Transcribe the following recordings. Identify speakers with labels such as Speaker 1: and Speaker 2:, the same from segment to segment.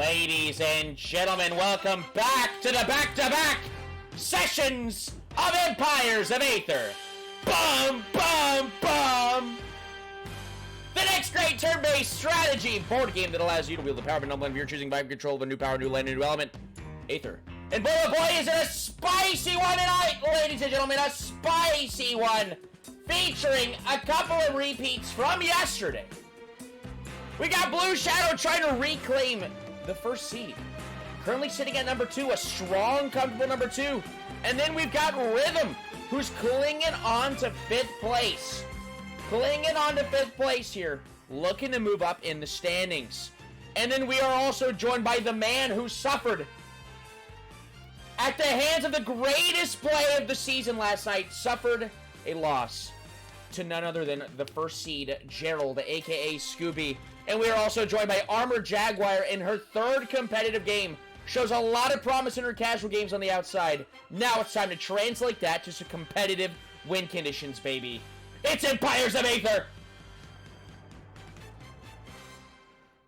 Speaker 1: Ladies and gentlemen, welcome back to the back-to-back sessions of Empires of Aether. Bum, bum, bum! The next great turn-based strategy board game that allows you to wield the power of a number of your choosing by control of a new power, new land, new element, Aether. And boy, oh boy, is it a spicy one tonight, ladies and gentlemen, a spicy one, featuring a couple of repeats from yesterday. We got Blue Shadow trying to reclaim the first seed. Currently sitting at number 2, a strong, comfortable number 2. And then we've got Rhythm, who's clinging on to 5th place. Clinging on to 5th place here, looking to move up in the standings. And then we are also joined by the man who suffered at the hands of the greatest play of the season last night, suffered a loss to none other than the first seed, Gerald, aka Scooby. And we are also joined by Armor Jaguar in her 3rd competitive game. Shows a lot of promise in her casual games on the outside. Now it's time to translate that to some competitive win conditions, baby. It's Empires of Aether!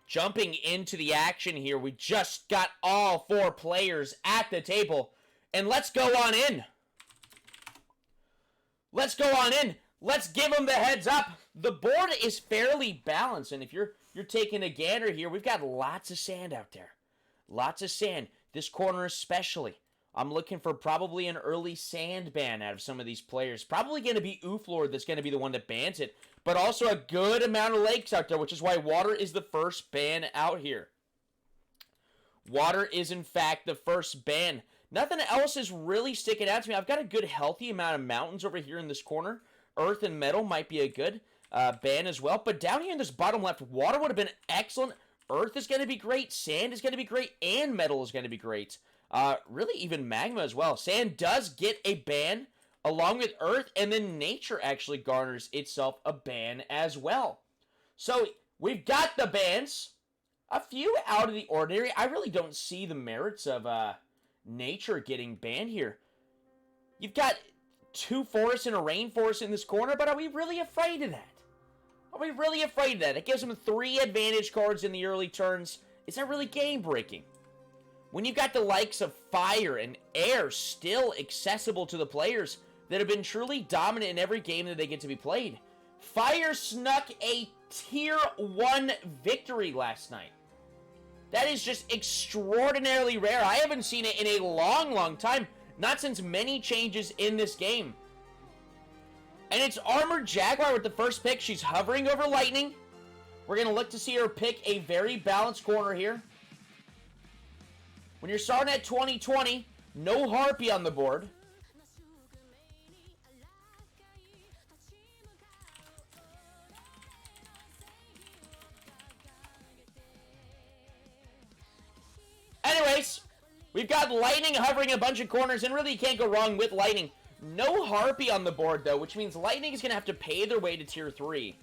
Speaker 1: Jumping into the action here, we just got all 4 players at the table. And let's go on in. Let's go on in. Let's give them the heads up. The board is fairly balanced, and if you're taking a gander here, we've got lots of sand out there. Lots of sand. This corner especially. I'm looking for probably an early sand ban out of some of these players. Probably going to be Ooflord that's going to be the one that bans it, but also a good amount of lakes out there, which is why water is the first ban out here. Water is, in fact, the first ban. Nothing else is really sticking out to me. I've got a good, healthy amount of mountains over here in this corner. Earth and metal might be a good ban as well. But down here in this bottom left, water would have been excellent. Earth is going to be great. Sand is going to be great. And metal is going to be great. Really, even magma as well. Sand does get a ban along with earth. And then nature actually garners itself a ban as well. So we've got the bans. A few out of the ordinary. I really don't see the merits of nature getting banned here. You've got 2 forests and a rainforest in this corner, but are we really afraid of that? Are we really afraid of that? It gives them 3 advantage cards in the early turns. Is that really game-breaking? When you've got the likes of fire and air still accessible to the players that have been truly dominant in every game that they get to be played. Fire snuck a tier 1 victory last night. That is just extraordinarily rare. I haven't seen it in a long, long time. Not since many changes in this game. And it's Armored Jaguar with the first pick. She's hovering over Lightning. We're going to look to see her pick a very balanced corner here. When you're starting at 2020, no Harpy on the board. Anyways, we've got Lightning hovering a bunch of corners, and really you can't go wrong with Lightning. No Harpy on the board, though, which means Lightning is going to have to pay their way to Tier 3.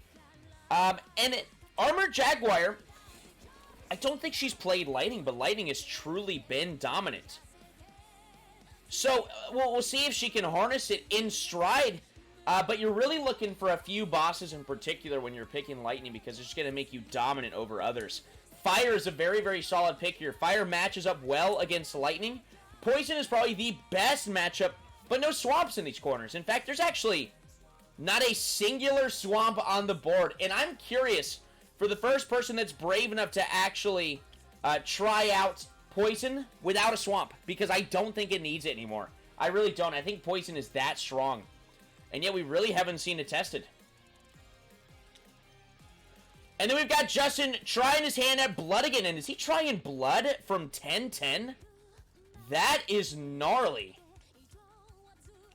Speaker 1: Armored Jaguar, I don't think she's played Lightning, but Lightning has truly been dominant. So, we'll see if she can harness it in stride, but you're really looking for a few bosses in particular when you're picking Lightning, because it's going to make you dominant over others. Fire is a very, very solid pick here. Fire matches up well against Lightning. Poison is probably the best matchup, but no swamps in these corners. In fact, there's actually not a singular swamp on the board. And I'm curious, for the first person that's brave enough to actually try out Poison without a swamp, because I don't think it needs it anymore. I really don't. I think Poison is that strong. And yet we really haven't seen it tested. And then we've got Justin trying his hand at Blood again. And is he trying Blood from 10-10? That is gnarly.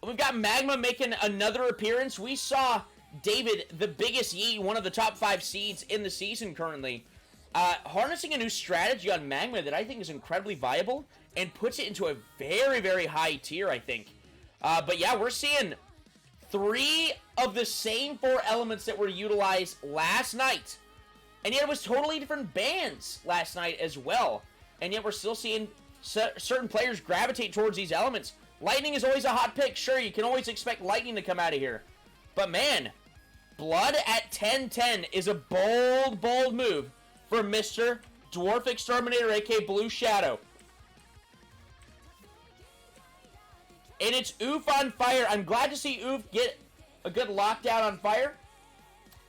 Speaker 1: We've got Magma making another appearance. We saw David, the biggest Yi, one of the top 5 seeds in the season currently, harnessing a new strategy on Magma that I think is incredibly viable and puts it into a very, very high tier, I think. But yeah, we're seeing 3 of the same 4 elements that were utilized last night. And yet it was totally different bans last night as well. And yet we're still seeing certain players gravitate towards these elements. Lightning is always a hot pick. Sure, you can always expect Lightning to come out of here. But man, Blood at 10-10 is a bold, bold move for Mr. Dwarf Exterminator, aka Blue Shadow. And it's Oof on fire. I'm glad to see Oof get a good lockdown on fire.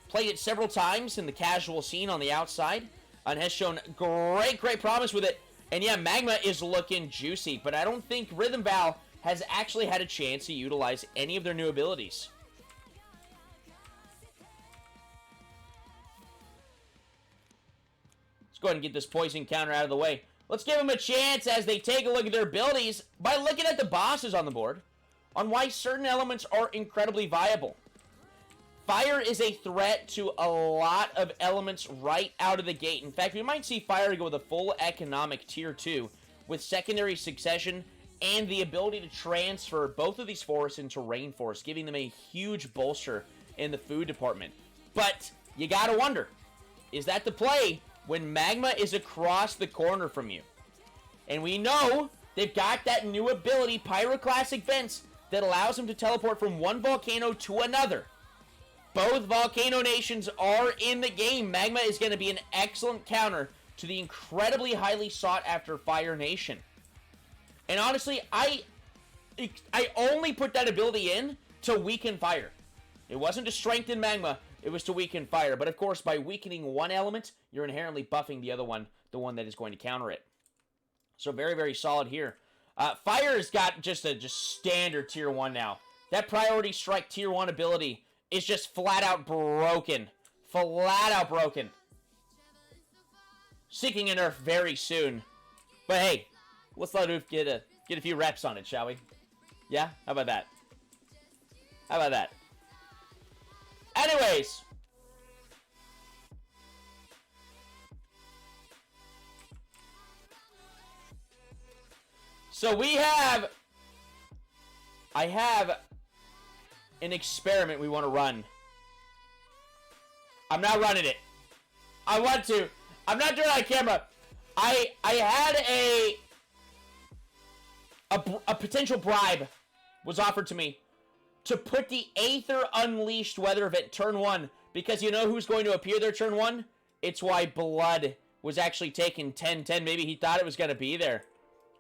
Speaker 1: Played it several times in the casual scene on the outside. And has shown great promise with it. And yeah, Magma is looking juicy. But I don't think Rhythm Val has actually had a chance to utilize any of their new abilities. Let's go ahead and get this poison counter out of the way. Let's give them a chance as they take a look at their abilities by looking at the bosses on the board on why certain elements are incredibly viable. Fire is a threat to a lot of elements right out of the gate. In fact, we might see Fire go with a full economic tier 2 with secondary succession and the ability to transfer both of these forests into rainforest, giving them a huge bolster in the food department. But you gotta wonder, is that the play when Magma is across the corner from you? And we know they've got that new ability, Pyroclastic Vents, that allows them to teleport from one volcano to another. Both volcano nations are in the game. Magma is going to be an excellent counter to the incredibly highly sought after Fire Nation. And honestly, I only put that ability in to weaken Fire. It wasn't to strengthen Magma, it was to weaken Fire. But of course, by weakening one element, you're inherently buffing the other one, the one that is going to counter it. So very solid here. Fire has got just standard tier 1 now. That priority strike tier 1 ability is just flat out broken. Flat out broken. Seeking a nerf very soon. But hey, let's let Oof get a few reps on it, shall we? Yeah? How about that? How about that? Anyways. So I have an experiment we want to run. I'm not running it. I want to. I'm not doing it on camera. I had a potential bribe was offered to me to put the Aether Unleashed weather event turn 1, because you know who's going to appear there turn 1? It's why Blood was actually taking 10-10. Maybe he thought it was going to be there.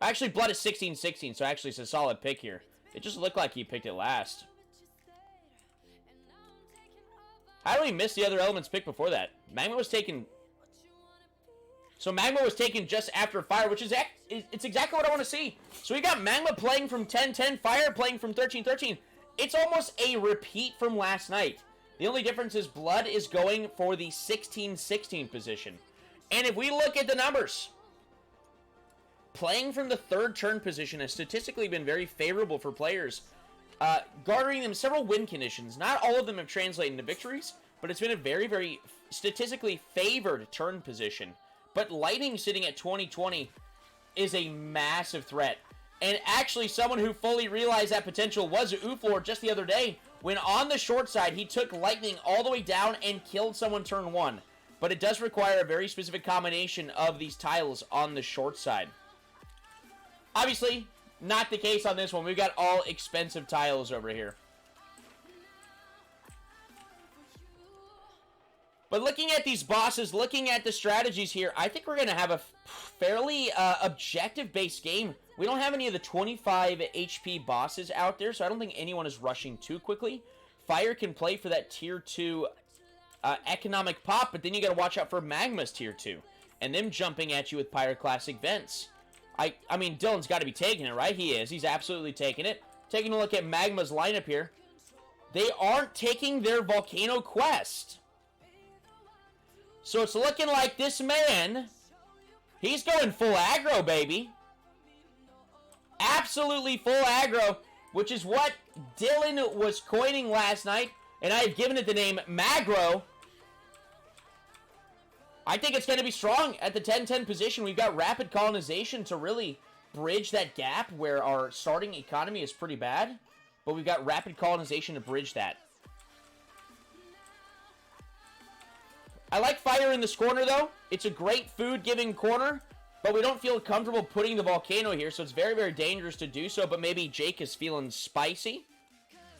Speaker 1: Actually, Blood is 16-16, so actually it's a solid pick here. It just looked like he picked it last. How do we miss the other elements pick before that? Magma was taken... So Magma was taken just after Fire, which is it's exactly what I want to see. So we got Magma playing from 10-10, Fire playing from 13-13. It's almost a repeat from last night. The only difference is Blood is going for the 16-16 position. And if we look at the numbers, playing from the 3rd turn position has statistically been very favorable for players, garnering them several win conditions. Not all of them have translated into victories, but it's been a very statistically favored turn position. But Lightning sitting at 20-20 is a massive threat. And actually, someone who fully realized that potential was Ooflord just the other day, when on the short side, he took Lightning all the way down and killed someone turn 1. But it does require a very specific combination of these tiles on the short side. Obviously, not the case on this one. We've got all expensive tiles over here. But looking at these bosses, looking at the strategies here, I think we're going to have a fairly objective-based game. We don't have any of the 25 HP bosses out there, so I don't think anyone is rushing too quickly. Fire can play for that tier 2 economic pop, but then you got to watch out for Magma's tier 2 and them jumping at you with Pyroclastic Vents. I mean, Dylan's got to be taking it, right? He is. He's absolutely taking it. Taking a look at Magma's lineup here. They aren't taking their Volcano quest. So it's looking like this man, he's going full aggro, baby. Absolutely full aggro, which is what Dylan was coining last night, and I have given it the name Magro. I think it's going to be strong at the 10-10 position. We've got rapid colonization to really bridge that gap where our starting economy is pretty bad, but we've got rapid colonization to bridge that. I like Fire in this corner, though. It's a great food-giving corner, but we don't feel comfortable putting the Volcano here, so it's very dangerous to do so, but maybe Jake is feeling spicy.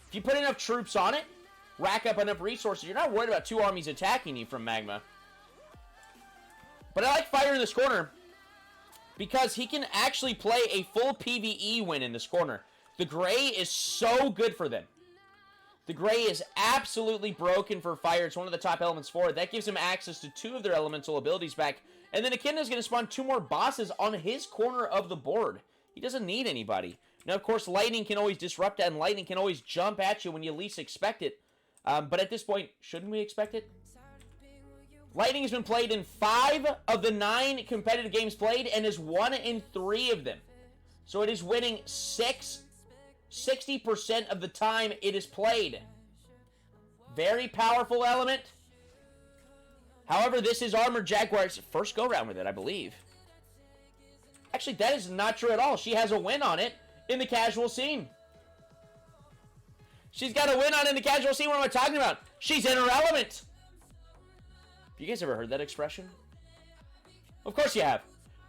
Speaker 1: If you put enough troops on it, rack up enough resources, you're not worried about 2 armies attacking you from Magma. But I like Fire in this corner because he can actually play a full PvE win in this corner. The Gray is so good for them. The Gray is absolutely broken for Fire. It's one of the top elements for it. That gives him access to 2 of their elemental abilities back. And then Echidna is going to spawn 2 more bosses on his corner of the board. He doesn't need anybody. Now, of course, Lightning can always disrupt that, and Lightning can always jump at you when you least expect it. But at this point, shouldn't we expect it? Lightning has been played in 5 of the 9 competitive games played and has won in 3 of them. So it is winning 60% of the time it is played. Very powerful element. However, this is Armored Jaguar's first go-round with it, I believe. Actually, that is not true at all. She has a win on it in the casual scene. She's got a win on it in the casual scene. What am I talking about? She's in her element. You guys ever heard that expression? Of course you have.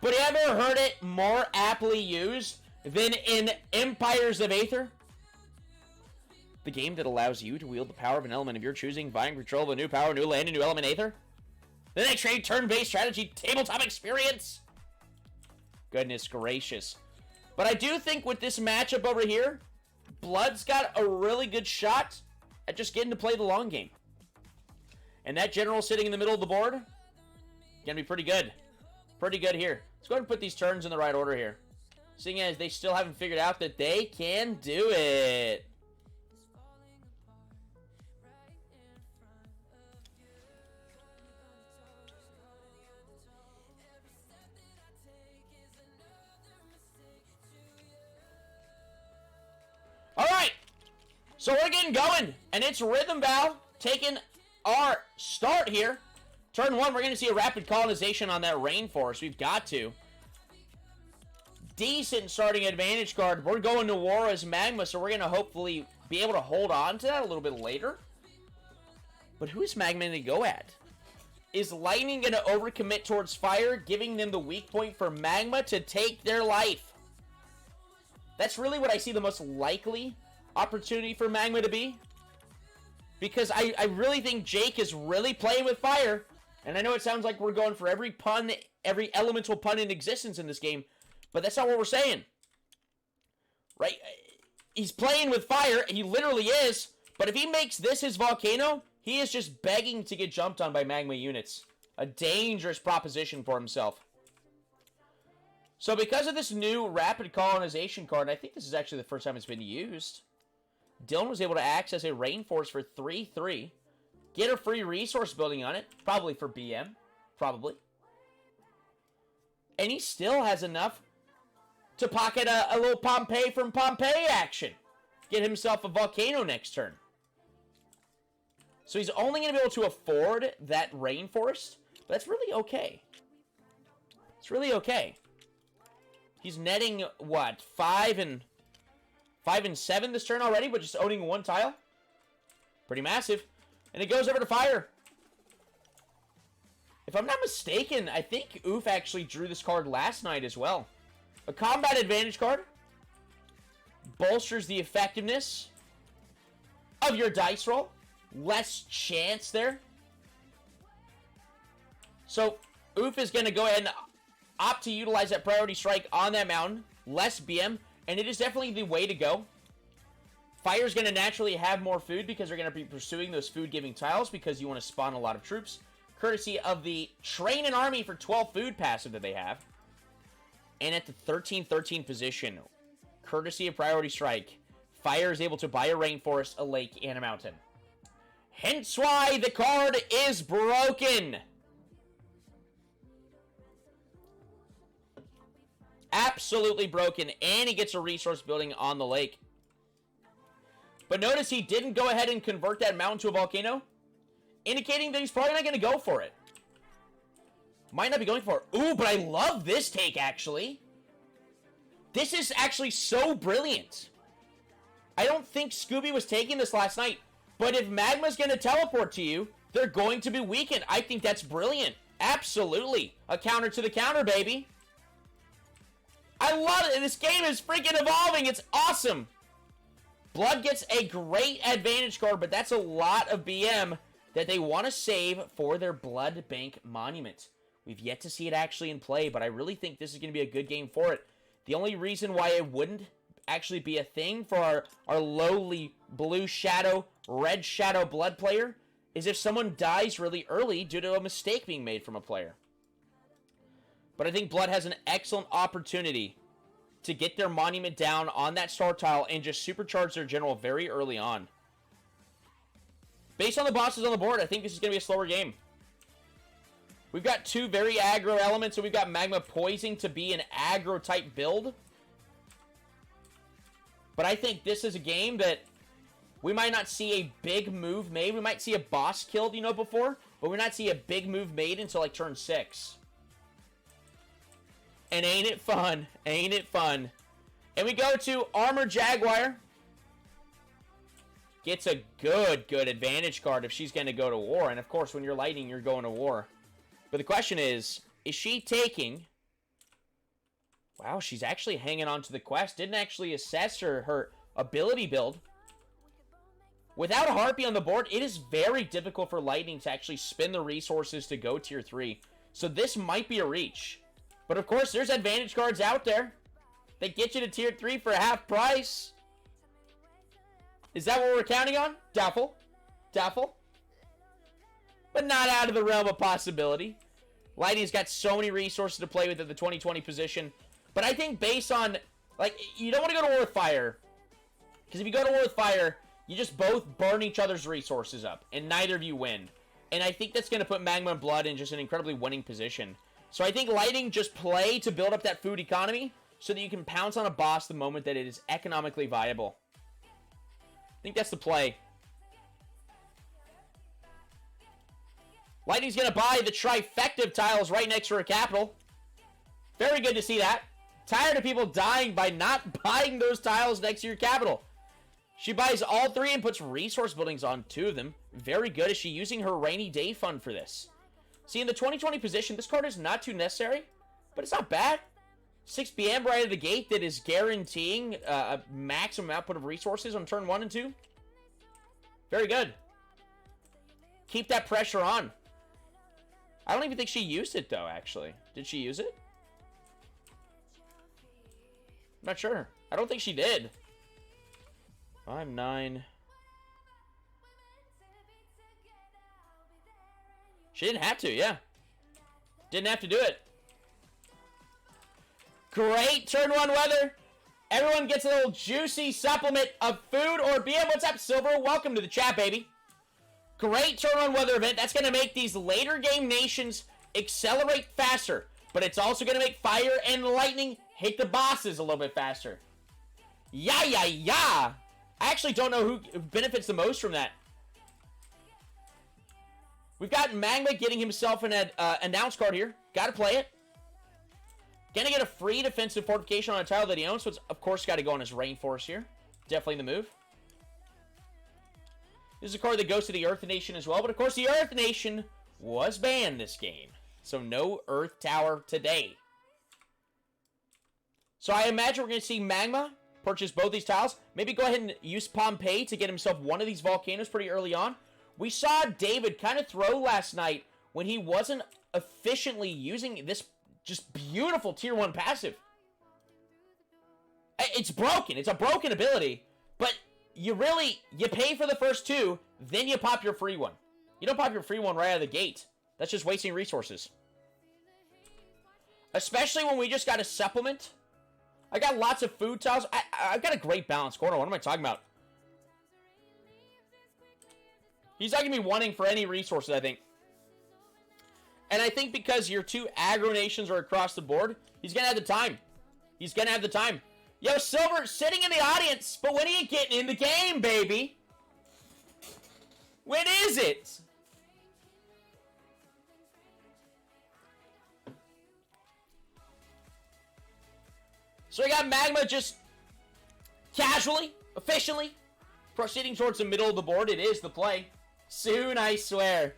Speaker 1: But have you ever heard it more aptly used than in Empires of Aether? The game that allows you to wield the power of an element of your choosing, buying control of a new power, new land, and new element Aether. The next trade turn-based strategy tabletop experience. Goodness gracious. But I do think with this matchup over here, Blood's got a really good shot at just getting to play the long game. And that general sitting in the middle of the board, gonna be pretty good. Pretty good here. Let's go ahead and put these turns in the right order here. Seeing as they still haven't figured out that they can do it. Alright, so we're getting going, and it's Rhythm Bow taking our start here. Turn 1, we're going to see a rapid colonization on that Rainforest. We've got to. Decent starting advantage card. We're going to war as Magma, so we're going to hopefully be able to hold on to that a little bit later. But who is Magma going to go at? Is Lightning going to overcommit towards Fire, giving them the weak point for Magma to take their life? That's really what I see the most likely opportunity for Magma to be. Because I really think Jake is really playing with Fire. And I know it sounds like we're going for every pun, every elemental pun in existence in this game. But that's not what we're saying. Right? He's playing with Fire. He literally is. But if he makes this his Volcano, he is just begging to get jumped on by Magma units. A dangerous proposition for himself. So because of this new Rapid Colonization card, I think this is actually the first time it's been used. Dylan was able to access a Rainforest for 3/3. Get a free resource building on it. Probably for BM. Probably. And he still has enough to pocket a little Pompeii from Pompeii action. Get himself a Volcano next turn. So he's only going to be able to afford that Rainforest. But that's really okay. It's really okay. He's netting, what, 5 and 7 this turn already, but just owning 1 tile? Pretty massive. And it goes over to Fire. If I'm not mistaken, I think Oof actually drew this card last night as well. A combat advantage card. Bolsters the effectiveness of your dice roll. Less chance there. So, Oof is going to go ahead and opt to utilize that priority strike on that mountain. Less BM. And it is definitely the way to go. Fire's going to naturally have more food because they're going to be pursuing those food-giving tiles because you want to spawn a lot of troops. Courtesy of the Train an Army for 12 food passive that they have. And at the 13-13 position, courtesy of priority strike, Fire is able to buy a Rainforest, a lake, and a mountain. Hence why the card is broken. Absolutely broken, and he gets a resource building on the lake. But notice he didn't go ahead and convert that mountain to a volcano, indicating that he's probably not going to go for it. Might not be going for it. Ooh, but I love this take, actually. This is actually so brilliant. I don't think Scooby was taking this last night, but if Magma's going to teleport to you, they're going to be weakened. I think that's brilliant. Absolutely. A counter to the counter, baby. I love it. This game is freaking evolving. It's awesome. Blood gets a great advantage card, but that's a lot of BM that they want to save for their Blood Bank Monument. We've yet to see it actually in play, but I really think this is going to be a good game for it. The only reason why it wouldn't actually be a thing for our lowly blue shadow, red shadow blood player is if someone dies really early due to a mistake being made from a player. But I think blood has an excellent opportunity to get their monument down on that star tile and just supercharge their general very early on. Based on the bosses on the board, I think this is going to be a slower game. We've got two very aggro elements, so we've got Magma poising to be an aggro type build. But I think this is a game that we might not see a big move made. We might see a boss killed, before, but we might not see a big move made until like turn 6. And ain't it fun? Ain't it fun? And we go to Armor Jaguar. Gets a good advantage card if she's going to go to war. And of course, when you're Lightning, you're going to war. But the question is she taking... Wow, she's actually hanging on to the quest. Didn't actually assess her ability build. Without a Harpy on the board, it is very difficult for Lightning to actually spend the resources to go tier 3. So this might be a reach. But of course, there's advantage cards out there that get you to tier 3 for half price. Is that what we're counting on? Doubtful. Doubtful. But not out of the realm of possibility. Lightning's got so many resources to play with at the 2020 position. But I think based on, you don't want to go to war with fire. Because if you go to war with fire, you just both burn each other's resources up. And neither of you win. And I think that's going to put Magma and Blood in just an incredibly winning position. So I think Lightning just play to build up that food economy so that you can pounce on a boss the moment that it is economically viable. I think that's the play. Lightning's going to buy the trifecta of tiles right next to her capital. Very good to see that. Tired of people dying by not buying those tiles next to your capital. She buys all 3 and puts resource buildings on 2 of them. Very good. Is she using her rainy day fund for this? See, in the 2020 position, this card is not too necessary, but it's not bad. 6 PM right out of the gate that is guaranteeing a maximum output of resources on turn 1 and 2. Very good. Keep that pressure on. I don't even think she used it, though, actually. Did she use it? I'm not sure. I don't think she did. 5, 9... She didn't have to, yeah. Didn't have to do it. Great turn 1 weather. Everyone gets a little juicy supplement of food or beer. What's up, Silver? Welcome to the chat, baby. Great turn 1 weather event. That's going to make these later game nations accelerate faster. But it's also going to make fire and lightning hit the bosses a little bit faster. Yeah. I actually don't know who benefits the most from that. We've got Magma getting himself an announce card here. Got to play it. Gonna get a free defensive fortification on a tile that he owns, so it's, of course, got to go on his Rainforest here. Definitely the move. This is a card that goes to the Earth Nation as well, but of course the Earth Nation was banned this game. So no Earth Tower today. So I imagine we're going to see Magma purchase both these tiles. Maybe go ahead and use Pompeii to get himself one of these volcanoes pretty early on. We saw David kind of throw last night when he wasn't efficiently using this just beautiful tier 1 passive. It's broken. It's a broken ability. But you pay for the first 2, then you pop your free one. You don't pop your free one right out of the gate. That's just wasting resources. Especially when we just got a supplement. I got lots of food tiles. I've got a great balance corner. What am I talking about? He's not going to be wanting for any resources, I think. And I think because your 2 aggro nations are across the board, he's going to have the time. He's going to have the time. Yo, Silver, sitting in the audience, but when are you getting in the game, baby? When is it? So we got Magma just casually, efficiently, proceeding towards the middle of the board. It is the play. Soon, I swear.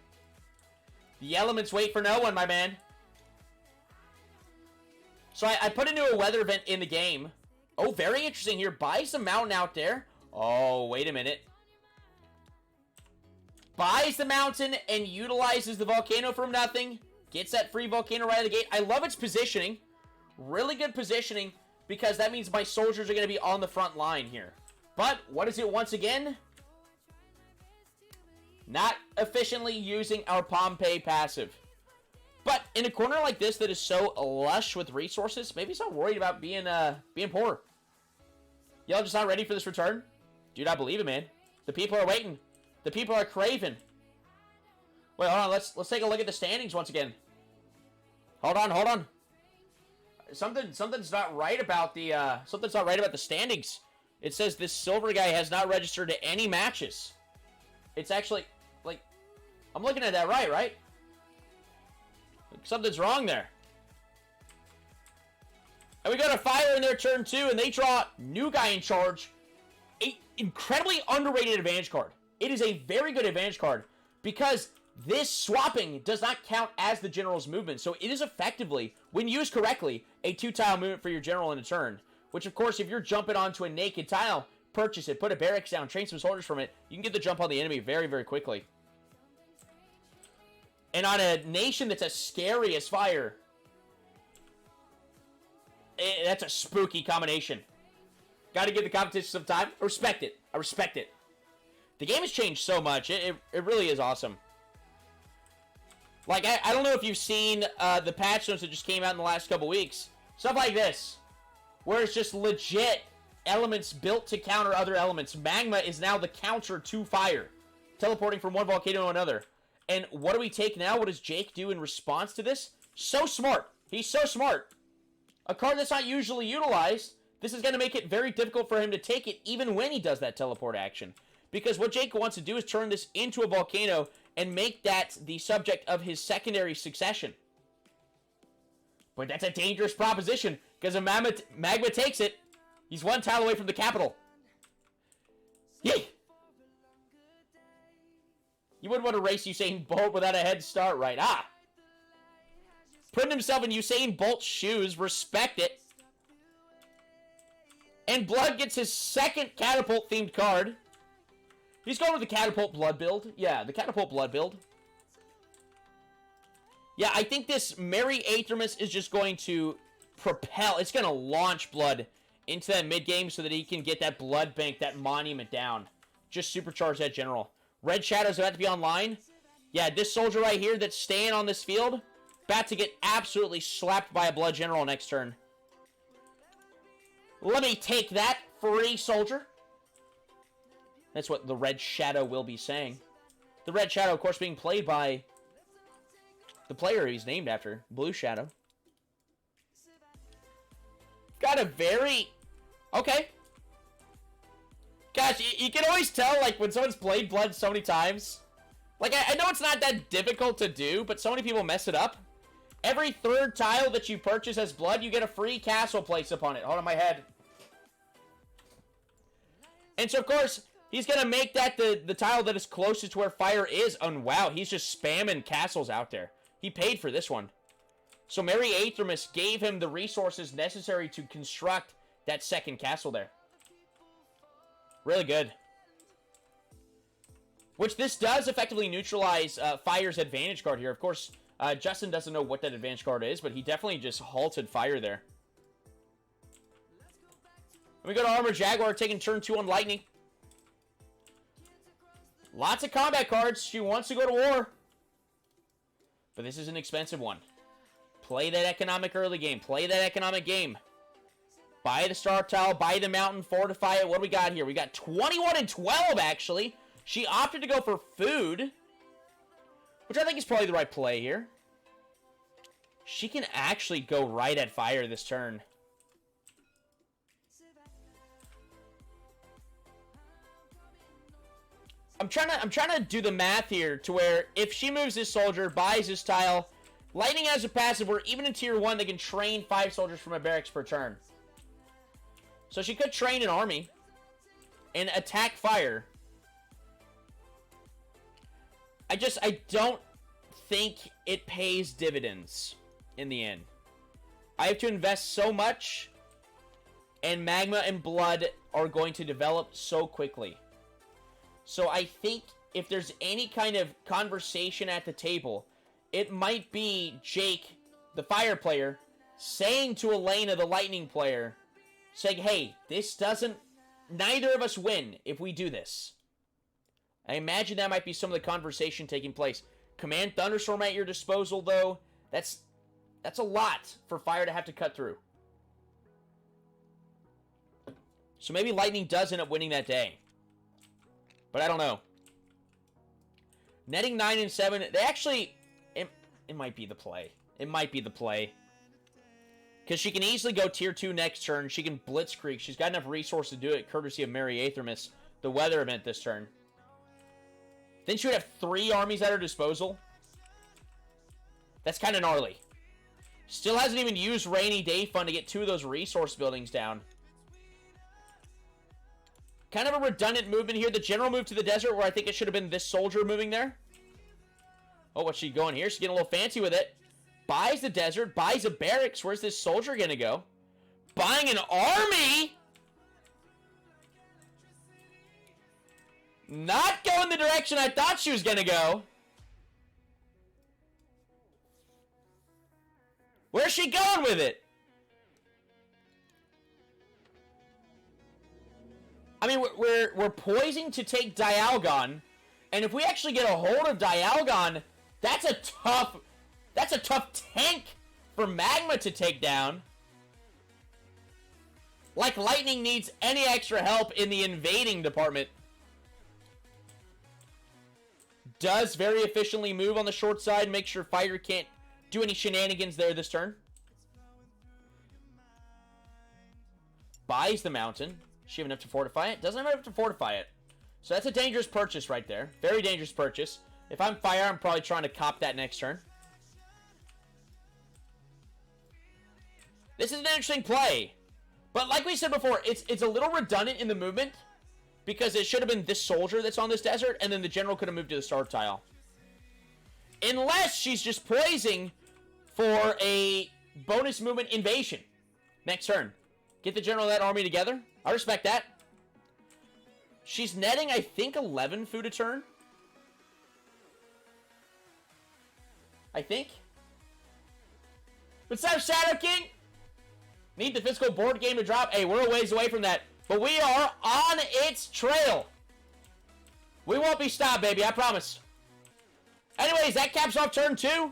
Speaker 1: The elements wait for no one, my man. So I put into a weather event in the game. Oh, very interesting here. Buys the mountain out there. Oh, wait a minute. Buys the mountain and utilizes the volcano from nothing Gets that free volcano right out of the gate. I love its positioning. Really good positioning, because that means my soldiers are going to be on the front line here. But what is it once again? Not efficiently using our Pompeii passive. But in a corner like this that is so lush with resources, maybe he's not worried about being poor. Y'all just not ready for this return? Do not believe it, man. The people are waiting. The people are craving. Wait, hold on. Let's take a look at the standings once again. Hold on. Something's not right about the standings. It says this silver guy has not registered to any matches. It's actually, like, I'm looking at that right? Something's wrong there. And we got a fire in their turn 2, and they draw new guy in charge. An incredibly underrated advantage card. It is a very good advantage card, because this swapping does not count as the general's movement. So it is effectively, when used correctly, a 2-tile movement for your general in a turn. Which, of course, if you're jumping onto a naked tile, purchase it, put a barracks down, train some soldiers from it, you can get the jump on the enemy very, very quickly. And on a nation that's as scary as fire, that's a spooky combination. Got to give the competition some time. I respect it. The game has changed so much. It really is awesome. Like, I don't know if you've seen the patch notes that just came out in the last couple weeks. Stuff like this, where it's just legit elements built to counter other elements. Magma is now the counter to fire, teleporting from one volcano to another. And what do we take now? What does Jake do in response to this? So smart. He's so smart. A card that's not usually utilized, this is going to make it very difficult for him to take it, even when he does that teleport action. Because what Jake wants to do is turn this into a volcano and make that the subject of his secondary succession. But that's a dangerous proposition, because if Magma takes it, he's 1 tile away from the capital. Yay! You wouldn't want to race Usain Bolt without a head start, right? Putting himself in Usain Bolt's shoes, respect it. And Blood gets his second catapult-themed card. He's going with the Catapult Blood build. Yeah, the Catapult Blood build. Yeah, I think this Merry Aethermus is just going to propel. It's going to launch Blood into that mid-game so that he can get that Blood Bank, that monument down. Just supercharge that general. Red Shadow's about to be online. Yeah, this soldier right here that's staying on this field, about to get absolutely slapped by a Blood General next turn. Let me take that, free soldier. That's what the Red Shadow will be saying. The Red Shadow, of course, being played by the player he's named after, Blue Shadow. Got a very... Okay. Gosh, you can always tell, like, when someone's played Blood so many times. Like, I know it's not that difficult to do, but so many people mess it up. Every 3rd tile that you purchase as Blood, you get a free castle placed upon it. Hold on, my head. And so, of course, he's going to make that the tile that is closest to where fire is. And wow, he's just spamming castles out there. He paid for this one. So Merry Aethermus gave him the resources necessary to construct that second castle there. Really good. Which this does effectively neutralize Fire's advantage card here. Of course, Justin doesn't know what that advantage card is, but he definitely just halted Fire there. And we go to Armor Jaguar, taking turn 2 on Lightning. Lots of combat cards. She wants to go to war. But this is an expensive one. Play that economic early game. Play that economic game. Buy the star tile, buy the mountain, fortify it. What do we got here? We got 21 and 12, actually. She opted to go for food, which I think is probably the right play here. She can actually go right at fire this turn. I'm trying to do the math here to where if she moves this soldier, buys this tile, Lightning has a passive where even in tier 1 they can train 5 soldiers from a barracks per turn. So she could train an army and attack fire. I don't think it pays dividends in the end. I have to invest so much, and Magma and Blood are going to develop so quickly. So I think if there's any kind of conversation at the table, it might be Jake, the Fire player, saying to Elena, the Lightning player, saying, hey, this doesn't... Neither of us win if we do this. I imagine that might be some of the conversation taking place. Command Thunderstorm at your disposal, though. That's a lot for Fire to have to cut through. So maybe Lightning does end up winning that day. But I don't know. Netting 9 and 7. They actually... It might be the play. It might be the play. Because she can easily go tier 2 next turn. She can Blitzkrieg. She's got enough resource to do it, courtesy of Mary Aethermus, the weather event this turn. Then she would have 3 armies at her disposal. That's kind of gnarly. Still hasn't even used Rainy Day Fund to get 2 of those resource buildings down. Kind of a redundant movement here. The general moved to the desert where I think it should have been this soldier moving there. Oh, what's she going here? She's getting a little fancy with it. Buys the desert, buys a barracks. Where's this soldier gonna go? Buying an army? Not going the direction I thought she was gonna go. Where's she going with it? I mean, we're poising to take Dialgon, and if we actually get a hold of Dialgon, that's a tough tank for Magma to take down. Like Lightning needs any extra help in the invading department. Does very efficiently move on the short side, make sure Fire can't do any shenanigans there this turn. Buys the mountain. She have enough to fortify it? Doesn't have enough to fortify it. So that's a dangerous purchase right there. Very dangerous purchase. If I'm Fire, I'm probably trying to cop that next turn. This is an interesting play. But like we said before, it's a little redundant in the movement. Because it should have been this soldier that's on this desert, and then the general could have moved to the start tile. Unless she's just poising for a bonus movement invasion. Next turn. Get the general of that army together. I respect that. She's netting, I think, 11 food a turn. I think. What's up, Shadow King? Need the physical board game to drop. Hey, we're a ways away from that. But we are on its trail. We won't be stopped, baby. I promise. Anyways, that caps off turn 2.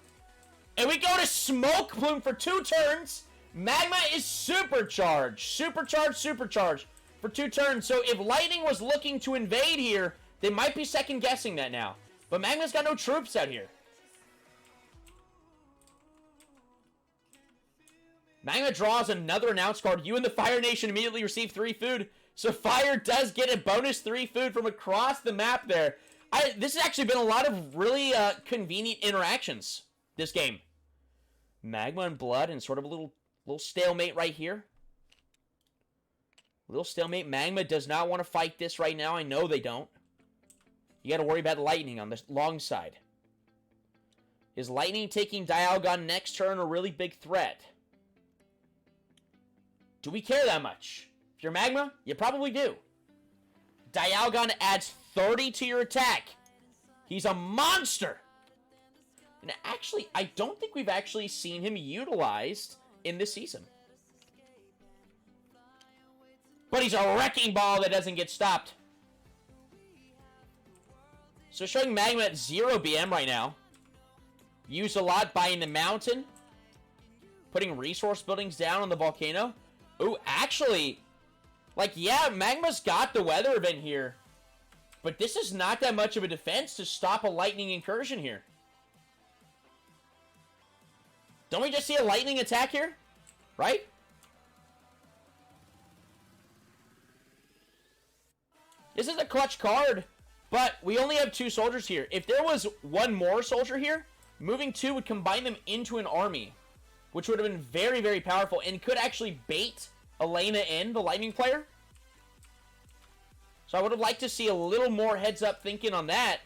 Speaker 1: And we go to Smoke Plume for 2 turns. Magma is supercharged. Supercharged for 2 turns. So if Lightning was looking to invade here, they might be second guessing that now. But Magma's got no troops out here. Magma draws another announce card. You and the Fire Nation immediately receive 3 food. So Fire does get a bonus 3 food from across the map there. This has actually been a lot of really convenient interactions this game. Magma and Blood and sort of a little stalemate right here. A little stalemate. Magma does not want to fight this right now. I know they don't. You got to worry about Lightning on the long side. Is Lightning taking Dialgon next turn a really big threat? Do we care that much? If you're Magma, you probably do. Dialgon adds 30 to your attack. He's a monster. And actually, I don't think we've actually seen him utilized in this season. But he's a wrecking ball that doesn't get stopped. So showing Magma at 0 BM right now. Used a lot buying the mountain. Putting resource buildings down on the volcano. Ooh, actually, like, yeah, Magma's got the weather event here. But this is not that much of a defense to stop a lightning incursion here. Don't we just see a lightning attack here? Right? This is a clutch card, but we only have 2 soldiers here. If there was 1 more soldier here, moving 2 would combine them into an army, which would have been very, very powerful and could actually bait Elena in, the lightning player. So I would have liked to see a little more heads-up thinking on that.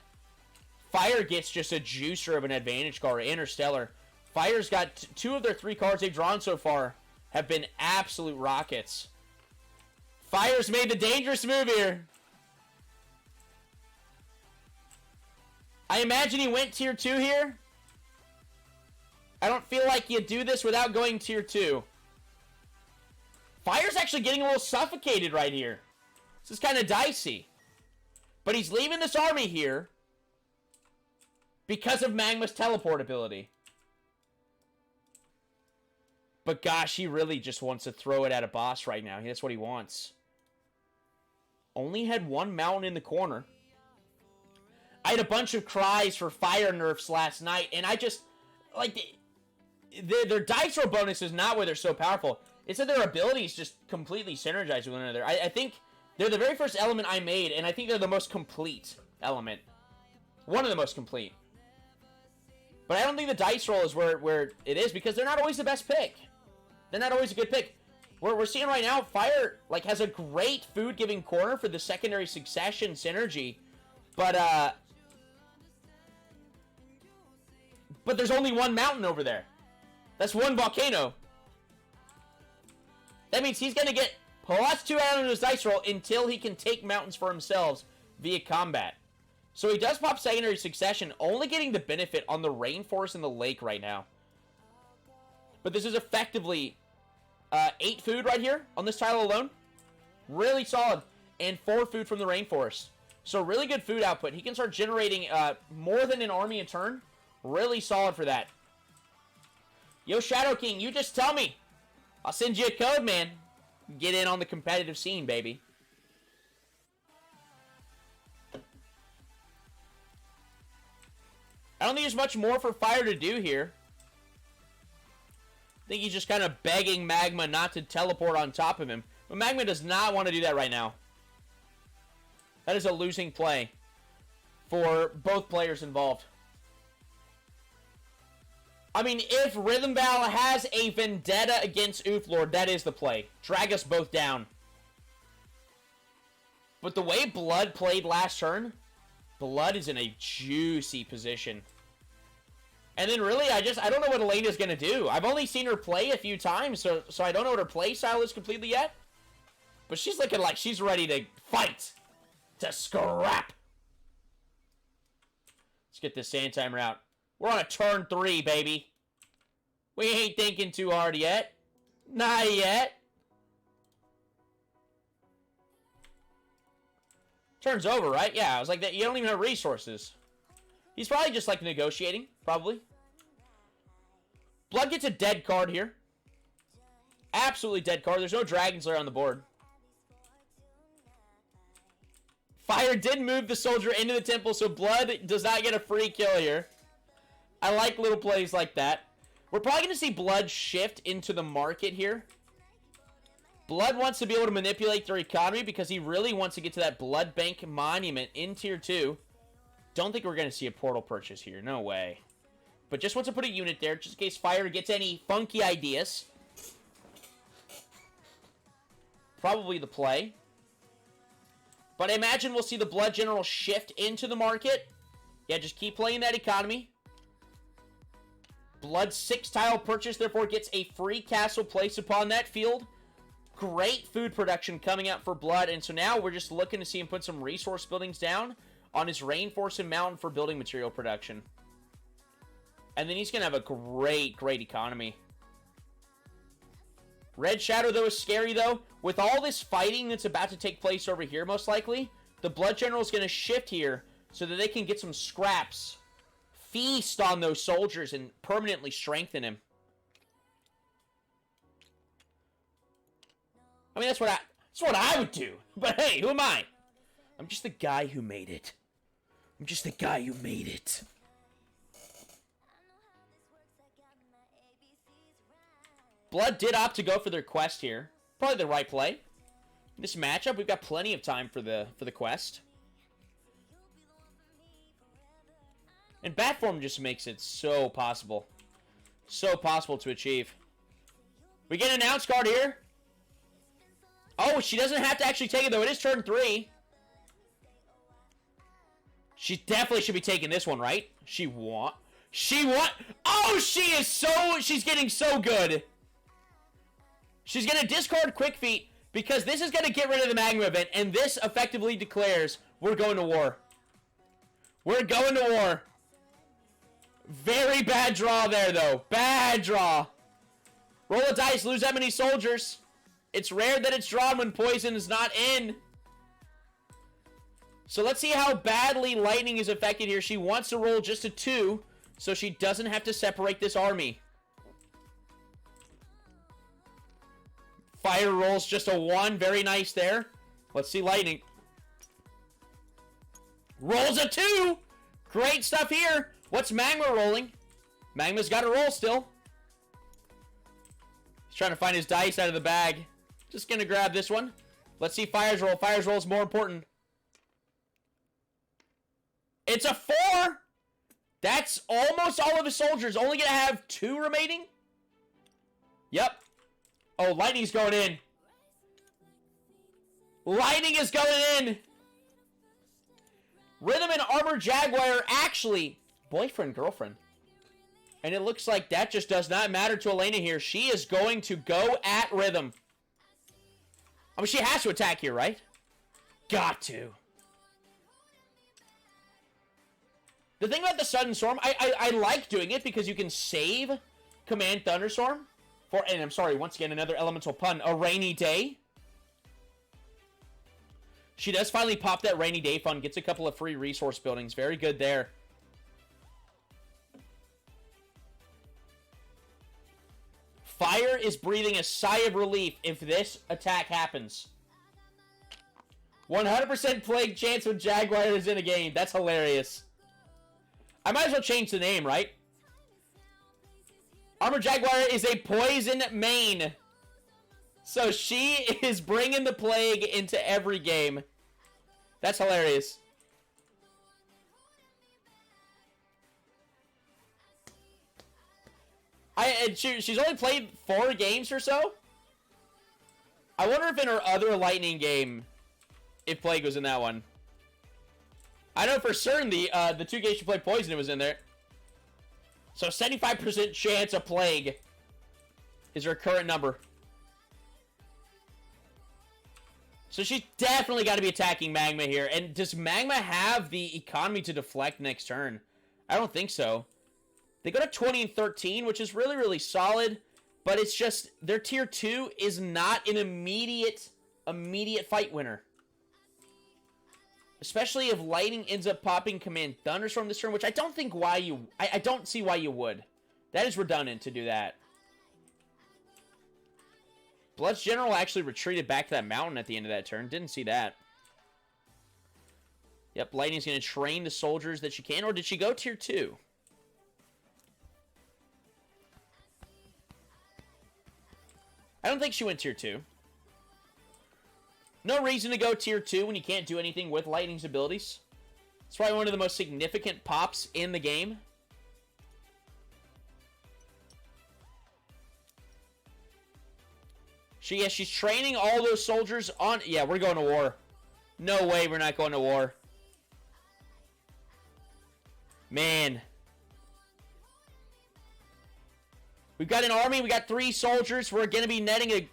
Speaker 1: Fire gets just a juicer of an advantage card, Interstellar. Fire's got 2 of their 3 cards they've drawn so far have been absolute rockets. Fire's made the dangerous move here. I imagine he went tier 2 here. I don't feel like you do this without going tier 2. Fire's actually getting a little suffocated right here. This is kind of dicey. But he's leaving this army here because of Magma's teleport ability. But gosh, he really just wants to throw it at a boss right now. That's what he wants. Only had one mountain in the corner. I had a bunch of cries for fire nerfs last night, and I just, like, their dice roll bonus is not where they're so powerful. It's that their abilities just completely synergize with one another. I think they're the very first element I made, and I think they're the most complete element. One of the most complete. But I don't think the dice roll is where it is, because they're not always the best pick. They're not always a good pick. We're seeing right now, Fire, like, has a great food-giving corner for the secondary succession synergy. But there's only one mountain over there. That's one volcano. That means he's going to get +2 out of his dice roll until he can take mountains for himself via combat. So he does pop secondary succession, only getting the benefit on the rainforest and the lake right now. But this is effectively 8 food right here on this tile alone. Really solid. And 4 food from the rainforest. So really good food output. He can start generating more than an army a turn. Really solid for that. Yo, Shadow King, you just tell me. I'll send you a code, man. Get in on the competitive scene, baby. I don't think there's much more for Fire to do here. I think he's just kind of begging Magma not to teleport on top of him. But Magma does not want to do that right now. That is a losing play for both players involved. I mean, if Rhythm Val has a vendetta against Ooflord, that is the play. Drag us both down. But the way Blood played last turn, Blood is in a juicy position. And then really, I don't know what Elena's going to do. I've only seen her play a few times, so I don't know what her play style is completely yet. But she's looking like she's ready to fight. To scrap. Let's get this sand timer out. We're on a turn 3, baby. We ain't thinking too hard yet. Not yet. Turn's over, right? Yeah, I was like, that. You don't even have resources. He's probably just, like, negotiating. Probably. Blood gets a dead card here. Absolutely dead card. There's no Dragon Slayer on the board. Fire did move the soldier into the temple, so Blood does not get a free kill here. I like little plays like that. We're probably going to see Blood shift into the market here. Blood wants to be able to manipulate their economy because he really wants to get to that Blood Bank monument in tier 2. Don't think we're going to see a portal purchase here. No way. But just wants to put a unit there just in case Fire gets any funky ideas. Probably the play. But I imagine we'll see the Blood General shift into the market. Yeah, just keep playing that economy. Blood 6-tile purchase, therefore, gets a free castle placed upon that field. Great food production coming out for Blood. And so now we're just looking to see him put some resource buildings down on his Rainforest and Mountain for building material production. And then he's going to have a great, great economy. Red Shadow, though, is scary, though. With all this fighting that's about to take place over here, most likely, the Blood General is going to shift here so that they can get some scraps. Feast on those soldiers and permanently strengthen him. I mean, that's what I would do. But hey, who am I? I'm just the guy who made it. I'm just the guy who made it. Blood did opt to go for their quest here. Probably the right play. In this matchup, we've got plenty of time for the quest. And bat form just makes it so possible. So possible to achieve. We get an announce card here. Oh, she doesn't have to actually take it, though. It is turn 3. She definitely should be taking this one, right? She want. Oh, she's getting so good. She's going to discard Quick Feet because this is going to get rid of the Magma event, and this effectively declares we're going to war. We're going to war. Very bad draw there, though. Bad draw. Roll a dice, lose that many soldiers. It's rare that it's drawn when poison is not in. So let's see how badly lightning is affected here. She wants to roll just a 2, so she doesn't have to separate this army. Fire rolls just a 1. Very nice there. Let's see lightning. Rolls a 2. Great stuff here. What's Magma rolling? Magma's got a roll still. He's trying to find his dice out of the bag. Just gonna grab this one. Let's see Fire's roll. Fire's roll is more important. It's a 4. That's almost all of his soldiers. Only gonna have 2 remaining. Yep. Oh, lightning's going in. Lightning is going in. Rhythm and Armor Jaguar actually boyfriend, girlfriend. And it looks like that just does not matter to Elena here. She is going to go at Rhythm. I mean, she has to attack here, right? Got to. The thing about the Sudden Storm, I like doing it because you can save Command Thunderstorm for, and I'm sorry, once again, another elemental pun, a rainy day. She does finally pop that rainy day fund, gets a couple of free resource buildings. Very good there. Fire is breathing a sigh of relief if this attack happens. 100% plague chance when Jaguar is in a game. That's hilarious. I might as well change the name, right? Armor Jaguar is a poison main. So she is bringing the plague into every game. That's hilarious. She's only played 4 games or so. I wonder if in her other Lightning game, if Plague was in that one. I know for certain the 2 games she played Poison was in there. So 75% chance of Plague is her current number. So she's definitely got to be attacking Magma here. And does Magma have the economy to deflect next turn? I don't think so. They go to 20 and 13, which is really, really solid. But it's just, their tier 2 is not an immediate fight winner. Especially if Lightning ends up popping Command Thunderstorm this turn, which I don't think why you... I don't see why you would. That is redundant to do that. Blood's General actually retreated back to that mountain at the end of that turn. Didn't see that. Yep, Lightning's going to train the soldiers that she can. Or did she go tier 2? I don't think she went tier 2. No reason to go tier 2 when you can't do anything with Lightning's abilities. It's probably one of the most significant pops in the game. She's training all those soldiers on... Yeah, we're going to war. No way we're not going to war. Man. We've got an army. We got 3 soldiers. We're going to be netting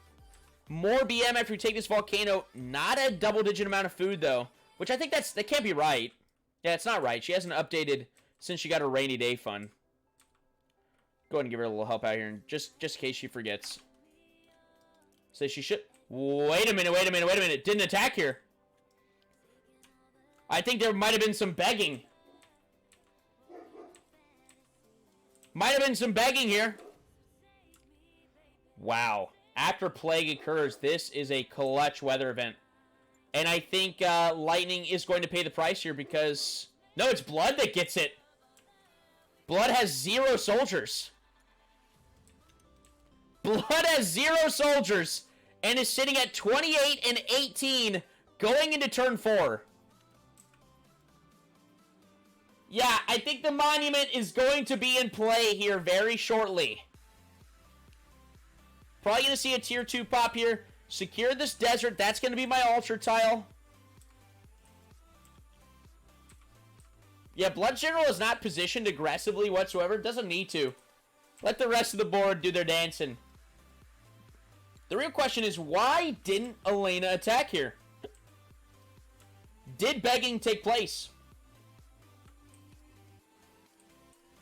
Speaker 1: more BM after we take this volcano. Not a double-digit amount of food, though. Which I think that can't be right. Yeah, it's not right. She hasn't updated since she got her rainy day fund. Go ahead and give her a little help out here, just in case she forgets. So she should... Wait a minute. Didn't attack here. I think there might have been some begging. Might have been some begging here. Wow. After Plague occurs, this is a clutch weather event. And I think Lightning is going to pay the price here because... No, it's Blood that gets it. Blood has 0 soldiers. Blood has 0 soldiers and is sitting at 28 and 18 going into turn 4. Yeah, I think the monument is going to be in play here very shortly. Probably going to see a tier 2 pop here. Secure this desert. That's going to be my altar tile. Yeah, Blood General is not positioned aggressively whatsoever. Doesn't need to. Let the rest of the board do their dancing. The real question is, why didn't Elena attack here? Did begging take place?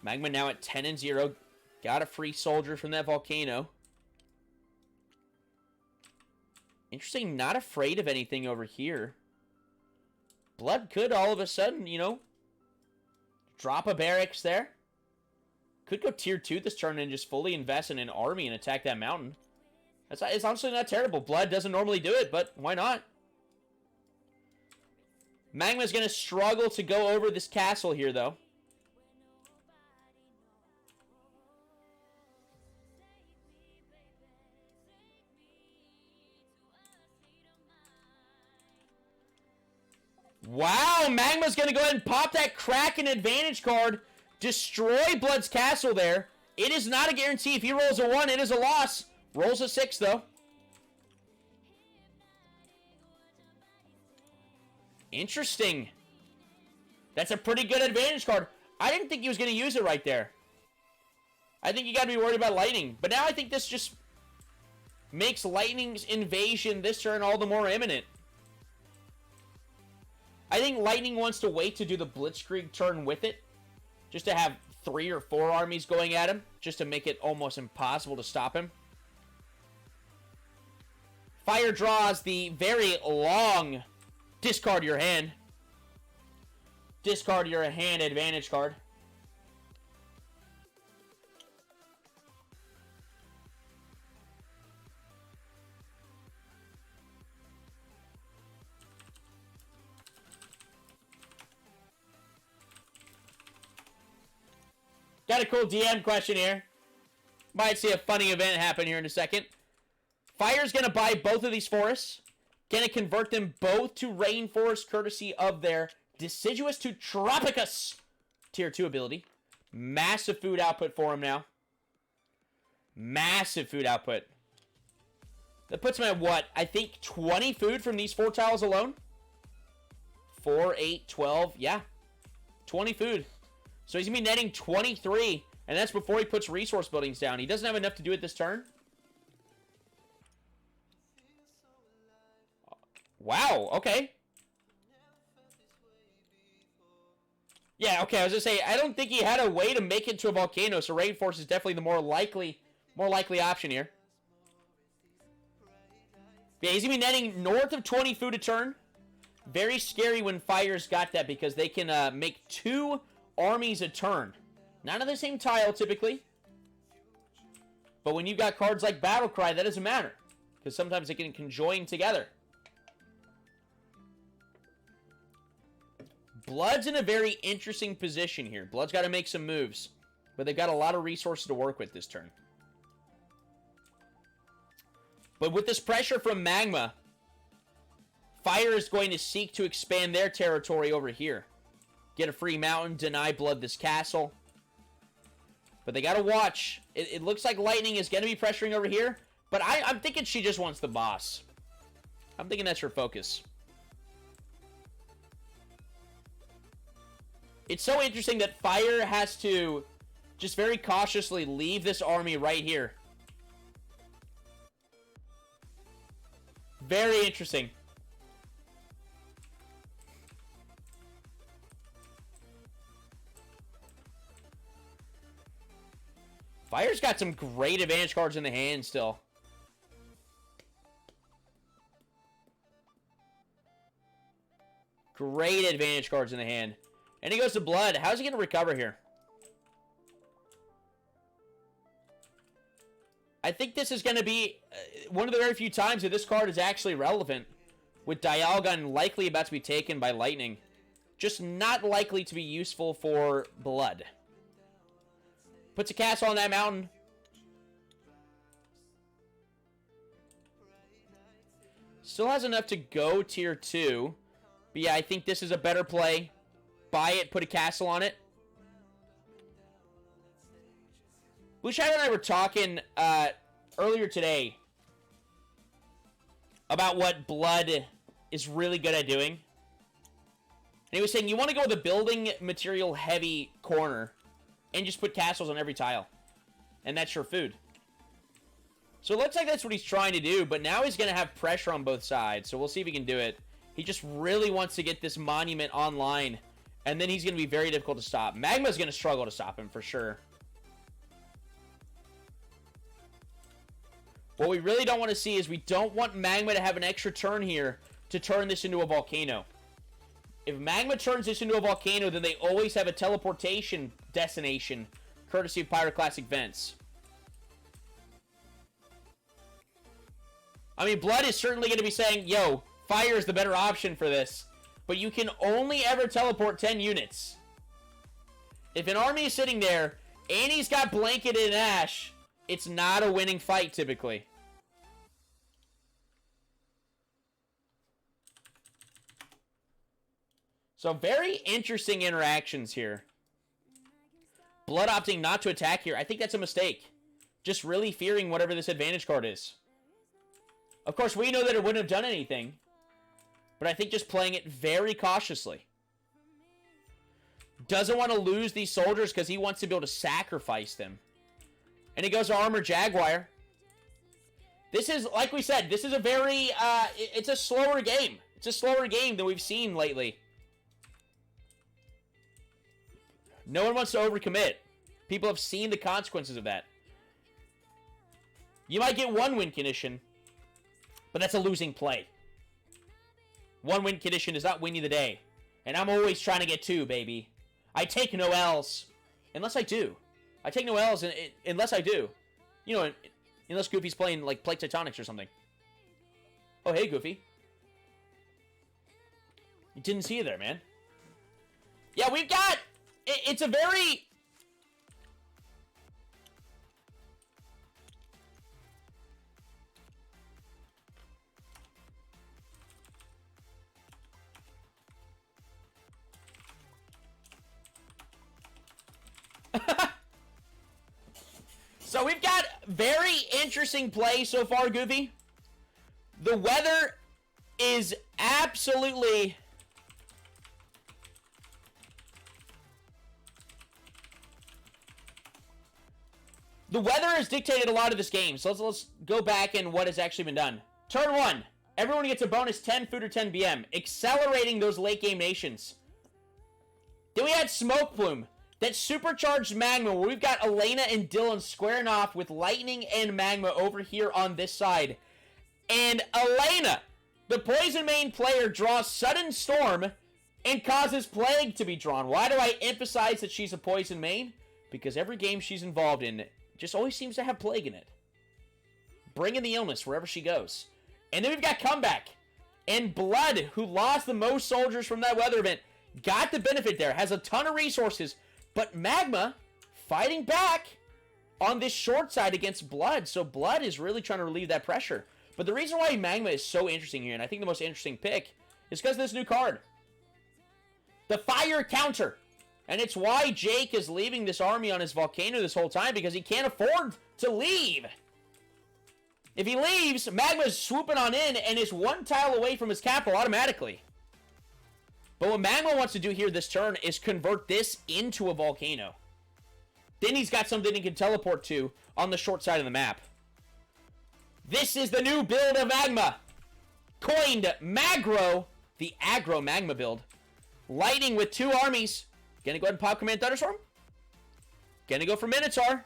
Speaker 1: Magma now at 10-0. Got a free soldier from that volcano. Interesting, not afraid of anything over here. Blood could all of a sudden, you know, drop a barracks there. Could go tier 2 this turn and just fully invest in an army and attack that mountain. It's honestly not terrible. Blood doesn't normally do it, but why not? Magma's going to struggle to go over this castle here, though. Wow, Magma's going to go ahead and pop that Kraken advantage card. Destroy Blood's castle there. It is not a guarantee. If he rolls a 1, it is a loss. Rolls a 6, though. Interesting. That's a pretty good advantage card. I didn't think he was going to use it right there. I think you got to be worried about lightning. But now I think this just makes lightning's invasion this turn all the more imminent. I think lightning wants to wait to do the blitzkrieg turn with it. Just to have 3 or 4 armies going at him. Just to make it almost impossible to stop him. Fire draws the very long discard your hand. Discard your hand advantage card. Got a cool DM question here. Might see a funny event happen here in a second. Fire's going to buy both of these forests. Going to convert them both to rainforest courtesy of their Deciduous to Tropicus tier 2 ability. Massive food output for him now. Massive food output. That puts him at what? I think 20 food from these 4 tiles alone. 4, 8, 12. Yeah. 20 food. So he's going to be netting 23. And that's before he puts resource buildings down. He doesn't have enough to do it this turn. Wow, okay. Yeah, okay, I was going to say, I don't think he had a way to make it to a volcano, so Rainforest is definitely the more likely option here. Yeah, he's going to be netting north of 20 food a turn. Very scary when Fire's got that, because they can make 2 armies a turn. Not on the same tile, typically. But when you've got cards like Battlecry, that doesn't matter. Because sometimes they can conjoin together. Blood's in a very interesting position here. Blood's got to make some moves. But they've got a lot of resources to work with this turn. But with this pressure from Magma, Fire is going to seek to expand their territory over here. Get a free mountain, deny Blood this castle. But they got to watch. It looks like Lightning is going to be pressuring over here. But I'm thinking she just wants the boss. I'm thinking that's her focus. It's so interesting that Fire has to just very cautiously leave this army right here. Very interesting. Fire's got some great advantage cards in the hand still. Great advantage cards in the hand. And he goes to Blood. How's he going to recover here? I think this is going to be one of the very few times that this card is actually relevant. With Dialga likely about to be taken by Lightning. Just not likely to be useful for Blood. Puts a castle on that mountain. Still has enough to go tier 2. But yeah, I think this is a better play. Buy it, put a castle on it. Blue Shadow and I were talking earlier today about what Blood is really good at doing. And he was saying you want to go with a building material heavy corner and just put castles on every tile. And that's your food. So it looks like that's what he's trying to do, but now he's going to have pressure on both sides. So we'll see if he can do it. He just really wants to get this monument online And then he's going to be very difficult to stop. Magma's going to struggle to stop him for sure. What we really don't want to see is we don't want Magma to have an extra turn here to turn this into a volcano. If Magma turns this into a volcano, then they always have a teleportation destination, courtesy of Pyroclastic Vents. I mean, Blood is certainly going to be saying, yo, fire is the better option for this. But you can only ever teleport 10 units. If an army is sitting there, and he's got blanketed in ash, it's not a winning fight, typically. So, very interesting interactions here. Blood opting not to attack here. I think that's a mistake. Just really fearing whatever this advantage card is. Of course, we know that it wouldn't have done anything. But I think just playing it very cautiously. Doesn't want to lose these soldiers because he wants to be able to sacrifice them. And he goes to Armor Jaguar. This is, like we said, this is a very, it's a slower game. It's a slower game than we've seen lately. No one wants to overcommit. People have seen the consequences of that. You might get one win condition, but that's a losing play. One win condition does not win you the day. And I'm always trying to get 2, baby. I take no L's. Unless I do. I take no L's unless I do. You know, unless Goofy's playing, like, Plate Tectonics or something. Oh, hey, Goofy. You didn't see you there, man. Yeah, we've got... It's a very... So we've got very interesting play so far, Goofy. The weather is absolutely... The weather has dictated a lot of this game, so let's go back and what has actually been done. Turn 1. Everyone gets a bonus 10 food or 10 BM, accelerating those late game nations. Then we had Smoke Plume. That supercharged Magma, where we've got Elena and Dylan squaring off with Lightning and Magma over here on this side. And Elena, the Poison Main player, draws Sudden Storm and causes Plague to be drawn. Why do I emphasize that she's a Poison Main? Because every game she's involved in just always seems to have Plague in it. Bringing the illness wherever she goes. And then we've got Comeback. And Blood, who lost the most soldiers from that weather event, got the benefit there, has a ton of resources. But Magma fighting back on this short side against Blood. So Blood is really trying to relieve that pressure. But the reason why Magma is so interesting here, and I think the most interesting pick, is because of this new card. The Fire Counter. And it's why Jake is leaving this army on his volcano this whole time, because he can't afford to leave. If he leaves, Magma's swooping on in and is one tile away from his capital automatically. But what Magma wants to do here this turn is convert this into a volcano. Then he's got something he can teleport to on the short side of the map. This is the new build of Magma. Coined Magro, the aggro Magma build. Lightning with 2 armies. Gonna go ahead and pop Command Thunderstorm. Gonna go for Minotaur.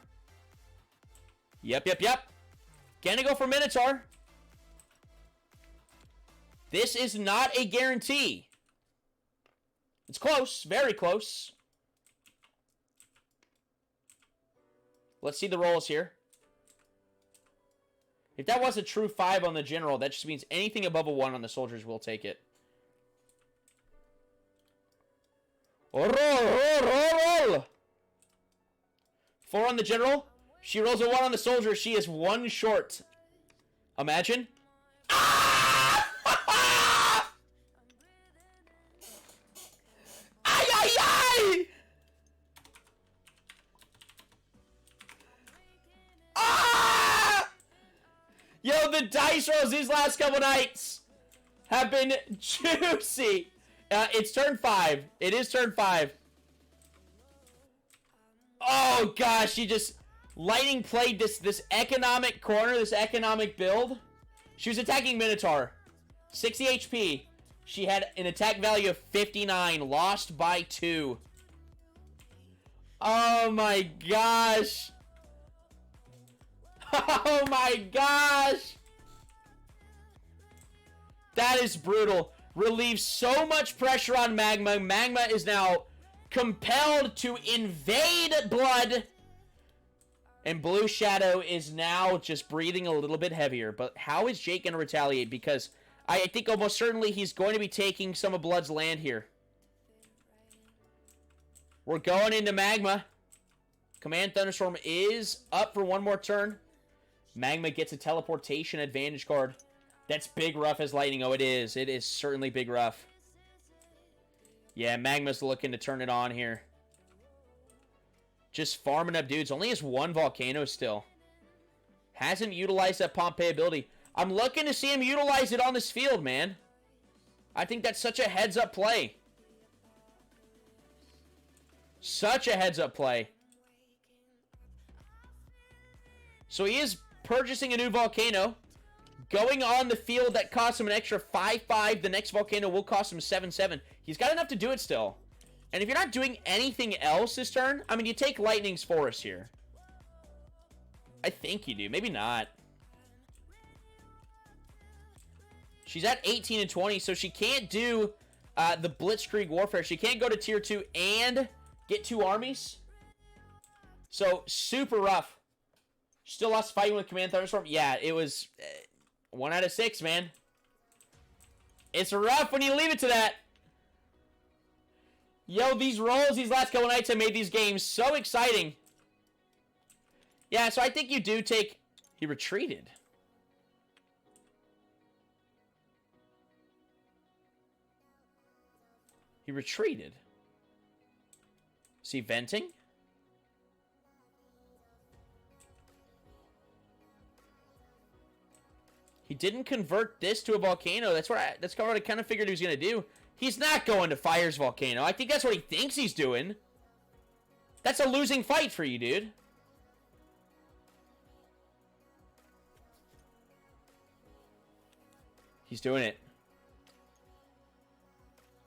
Speaker 1: Yep. Gonna go for Minotaur. This is not a guarantee. It's close, very close. Let's see the rolls here. If that was a true 5 on the general, that just means anything above a 1 on the soldiers will take it. Roll. 4 on the general. She rolls a 1 on the soldier. She is 1 short. Imagine. Yo, the dice rolls these last couple nights have been juicy. It's turn 5. It is turn 5. Oh, gosh. She just... Lightning played this economic corner, this economic build. She was attacking Minotaur. 60 HP. She had an attack value of 59, lost by 2. Oh my gosh. Oh my gosh. That is brutal. Relieves so much pressure on Magma. Magma is now compelled to invade blood. And Blue Shadow is now just breathing a little bit heavier. But how is Jake going to retaliate? Because I think almost certainly he's going to be taking some of Blood's land here. We're going into Magma. Command Thunderstorm is up for one more turn. Magma gets a teleportation advantage card. That's big rough as lightning. Oh, it is. It is certainly big rough. Yeah, Magma's looking to turn it on here. Just farming up dudes. Only has one volcano still. Hasn't utilized that Pompeii ability. I'm looking to see him utilize it on this field, man. I think that's such a heads-up play. Such a heads-up play. So he is purchasing a new volcano. Going on the field that costs him an extra 5-5. The next volcano will cost him 7-7. He's got enough to do it still. And if you're not doing anything else this turn, I mean, you take Lightning's Forest here. I think you do. Maybe not. She's at 18 and 20, so she can't do the Blitzkrieg Warfare. She can't go to Tier 2 and get 2 armies. So, super rough. Still lost fighting with Command Thunderstorm. Yeah, it was 1 out of 6, man. It's rough when you leave it to that. Yo, these rolls these last couple nights have made these games so exciting. Yeah, so I think you do take... He retreated. He retreated. Is he venting? He didn't convert this to a volcano. That's what I kind of figured he was going to do. He's not going to Fire's volcano. I think that's what he thinks he's doing. That's a losing fight for you, dude. He's doing it.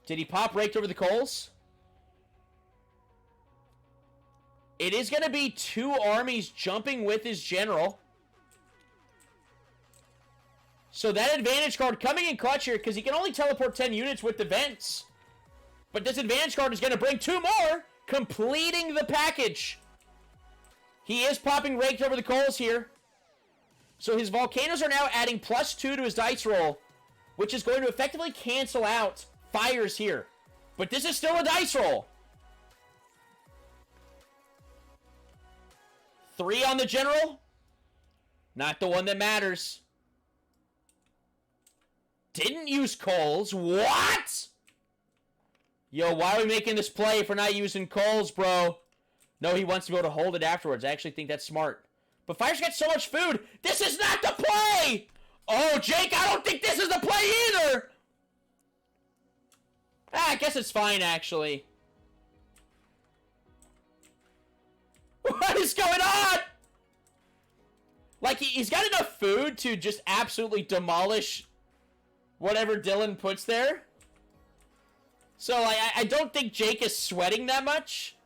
Speaker 1: Did he pop raked over the coals? It is going to be 2 armies jumping with his general. So that advantage card coming in clutch here because he can only teleport 10 units with the vents. But this advantage card is going to bring 2 more, completing the package. He is popping raked over the coals here. So his volcanoes are now adding +2 to his dice roll, which is going to effectively cancel out Fires here. But this is still a dice roll. 3 on the general. Not the one that matters. Didn't use coals. What? Yo, why are we making this play if we're not using coals, bro? No, he wants to be able to hold it afterwards. I actually think that's smart. But Fire's got so much food. This is not the play! Oh, Jake, I don't think this is the play either! I guess it's fine, actually. What is going on? Like, he's got enough food to just absolutely demolish whatever Dylan puts there. So, I don't think Jake is sweating that much.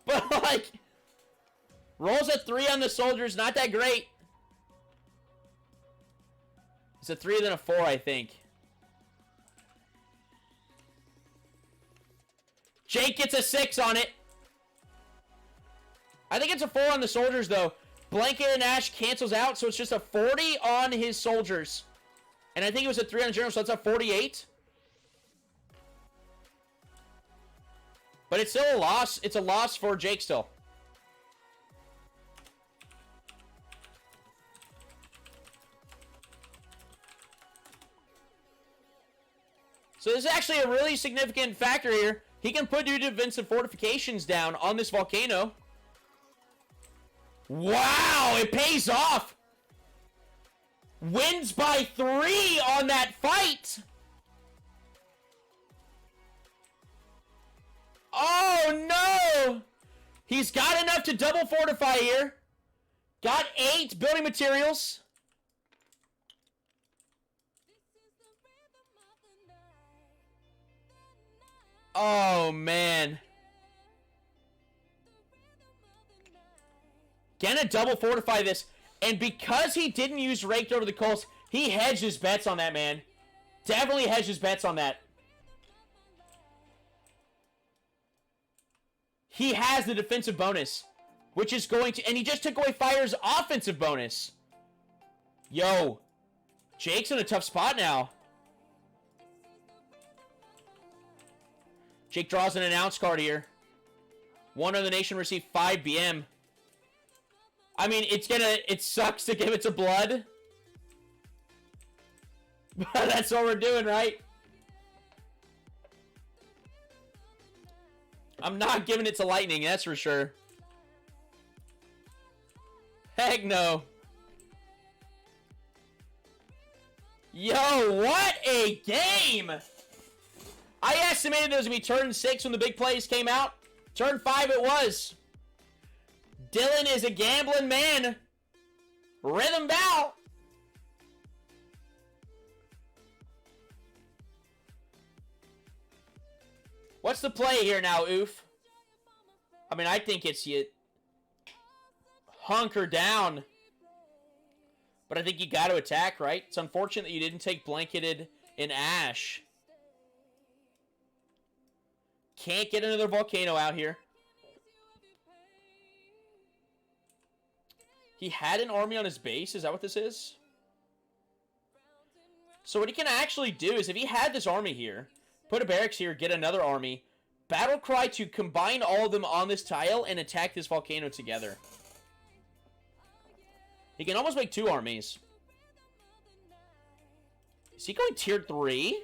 Speaker 1: But, like, rolls a 3 on the soldiers, not that great. It's a 3 then a 4, I think. Jake gets a 6 on it. I think it's a 4 on the soldiers, though. Blanket and Ash cancels out, so it's just a 40 on his soldiers. And I think it was a 3 on the general, so that's a 48. But it's still a loss. It's a loss for Jake still. So this is actually a really significant factor here. He can put new defensive fortifications down on this volcano. Wow, it pays off. Wins by 3 on that fight. Oh, no. He's got enough to double fortify here. Got 8 building materials. Oh, man. Gonna double fortify this. And because he didn't use Raked over the Coals, he hedged his bets on that, man. Definitely hedged his bets on that. He has the defensive bonus, which is going to... And he just took away Fire's offensive bonus. Yo. Jake's in a tough spot now. Jake draws an announce card here. One of the nation received 5 BM. I mean, it sucks to give it to Blood. But that's what we're doing, right? I'm not giving it to Lightning, that's for sure. Heck no. Yo, what a game! I estimated it was going to be turn 6 when the big plays came out. Turn 5 it was. Dylan is a gambling man. Rhythm bow. What's the play here now, Oof? I mean, I think it's you hunker down. But I think you got to attack, right? It's unfortunate that you didn't take Blanketed in Ash. Can't get another volcano out here. He had an army on his base. Is that what this is? So what he can actually do is if he had this army here, put a barracks here, get another army, battle cry to combine all of them on this tile and attack this volcano together. He can almost make 2 armies. Is he going tier 3?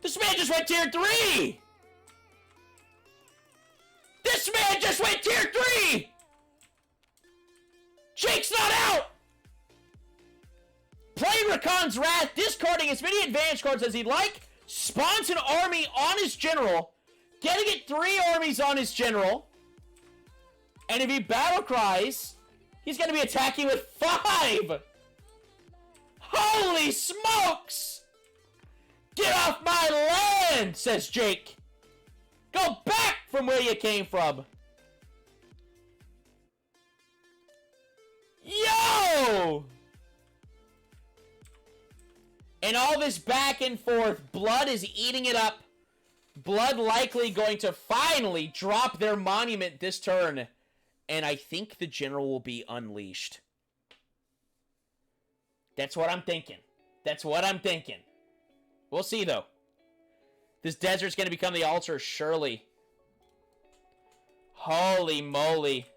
Speaker 1: This man just went tier 3! This man just went tier 3! Jake's not out! Playing Rakan's Wrath, discarding as many advantage cards as he'd like, spawns an army on his general, getting it 3 armies on his general, and if he battle cries, he's going to be attacking with 5! Holy smokes! Get off my land, says Jake. Go back from where you came from. Yo! And all this back and forth, Blood is eating it up. Blood likely going to finally drop their monument this turn. And I think the general will be unleashed. That's what I'm thinking. That's what I'm thinking. We'll see, though. This desert's going to become the altar, surely. Holy moly.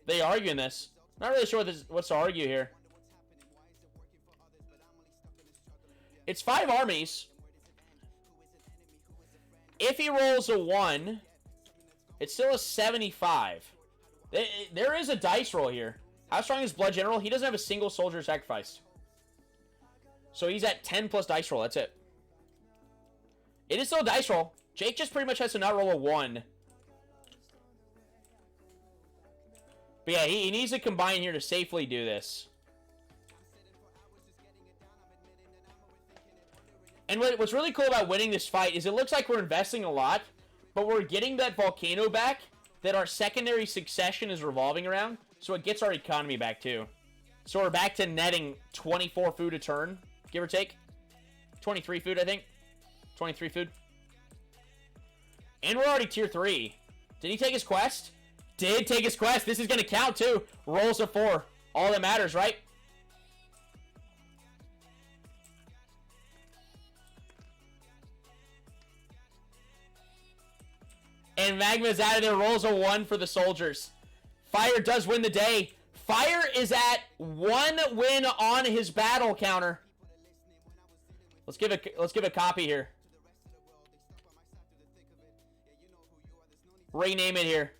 Speaker 1: They arguing this. Not really sure what's to argue here. It's 5 armies. If he rolls a 1, it's still a 75. There is a dice roll here. How strong is Blood General? He doesn't have a single soldier sacrificed. So he's at 10 plus dice roll. That's it. It is still a dice roll. Jake just pretty much has to not roll a 1. But yeah, he needs to combine here to safely do this. And what's really cool about winning this fight is it looks like we're investing a lot, but we're getting that volcano back that our secondary succession is revolving around, so it gets our economy back too. So we're back to netting 24 food a turn, give or take. 23 food, I think. 23 food. And we're already tier 3. Did he take his quest? Did take his quest. This is going to count too. Rolls a 4. All that matters, right? And Magma's out of there. Rolls a 1 for the soldiers. Fire does win the day. Fire is at 1 win on his battle counter. Let's give a copy here. Rename it here.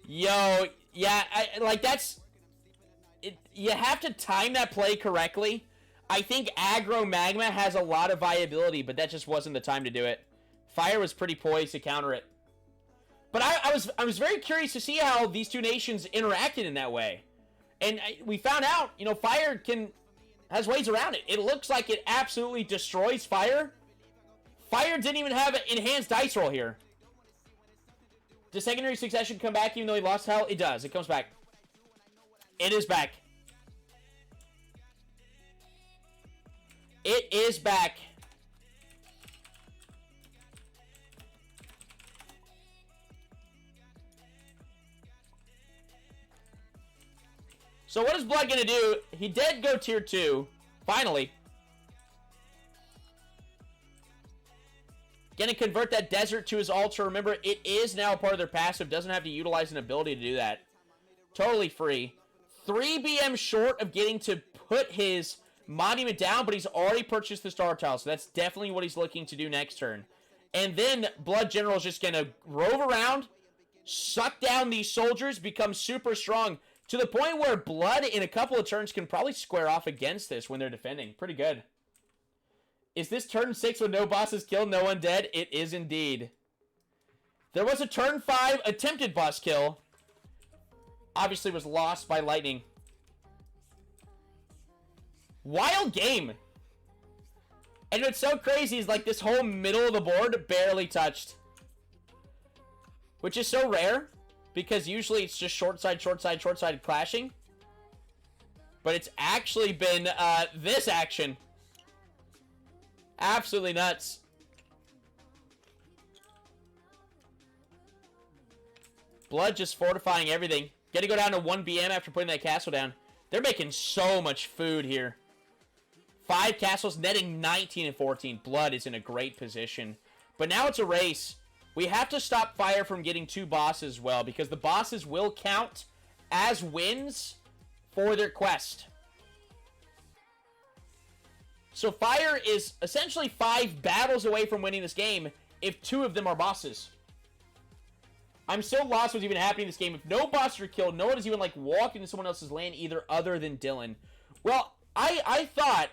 Speaker 1: Yo, yeah, like that's... you have to time that play correctly. I think aggro Magma has a lot of viability, but that just wasn't the time to do it. Fire was pretty poised to counter it. But I was very curious to see how these two nations interacted in that way. And we found out, you know, Fire has ways around it. It looks like it absolutely destroys Fire. Fire didn't even have an enhanced dice roll here. Does secondary succession come back even though he lost health? It does. It comes back. It is back. It is back. So what is Blood gonna do? He did go tier 2. Finally. Gonna convert that desert to his altar. Remember, it is now a part of their passive. Doesn't have to utilize an ability to do that. Totally free. 3 BM short of getting to put his monument down, but he's already purchased the star tile, so that's definitely what he's looking to do next turn. And then Blood General is just gonna rove around, suck down these soldiers, become super strong, to the point where Blood in a couple of turns can probably square off against this when they're defending. Pretty good. Is this turn 6 with no bosses killed, no undead? It is indeed. There was a turn 5 attempted boss kill. Obviously was lost by lightning. Wild game. And what's so crazy is like this whole middle of the board barely touched. Which is so rare. Because usually it's just short side clashing. But it's actually been this action. Absolutely nuts. Blood just fortifying everything. Gonna go down to 1 BM after putting that castle down. They're making so much food here. 5 castles, netting 19 and 14. Blood is in a great position. But now it's a race. We have to stop Fire from getting 2 bosses as well, because the bosses will count as wins for their quest. So Fire is essentially 5 battles away from winning this game if 2 of them are bosses. I'm so lost what's even happening in this game. If no bosses are killed, no one is even like walking into someone else's land either other than Dylan. Well, I thought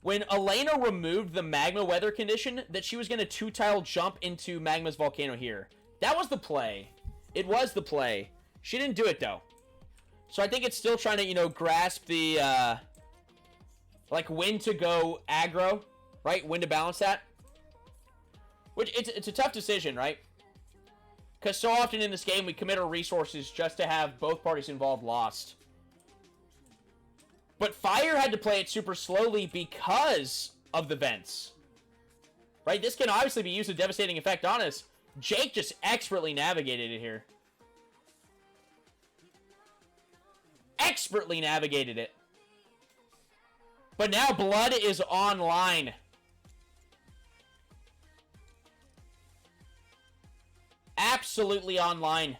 Speaker 1: when Elena removed the Magma weather condition that she was going to 2-tile jump into Magma's volcano here. That was the play. It was the play. She didn't do it though. So I think it's still trying to, you know, grasp the like when to go aggro, right? When to balance that. Which it's a tough decision, right? Because so often in this game we commit our resources just to have both parties involved lost. But Fire had to play it super slowly because of the vents. Right? This can obviously be used a devastating effect on us. Jake just expertly navigated it here. Expertly navigated it. But now Blood is online. Absolutely online.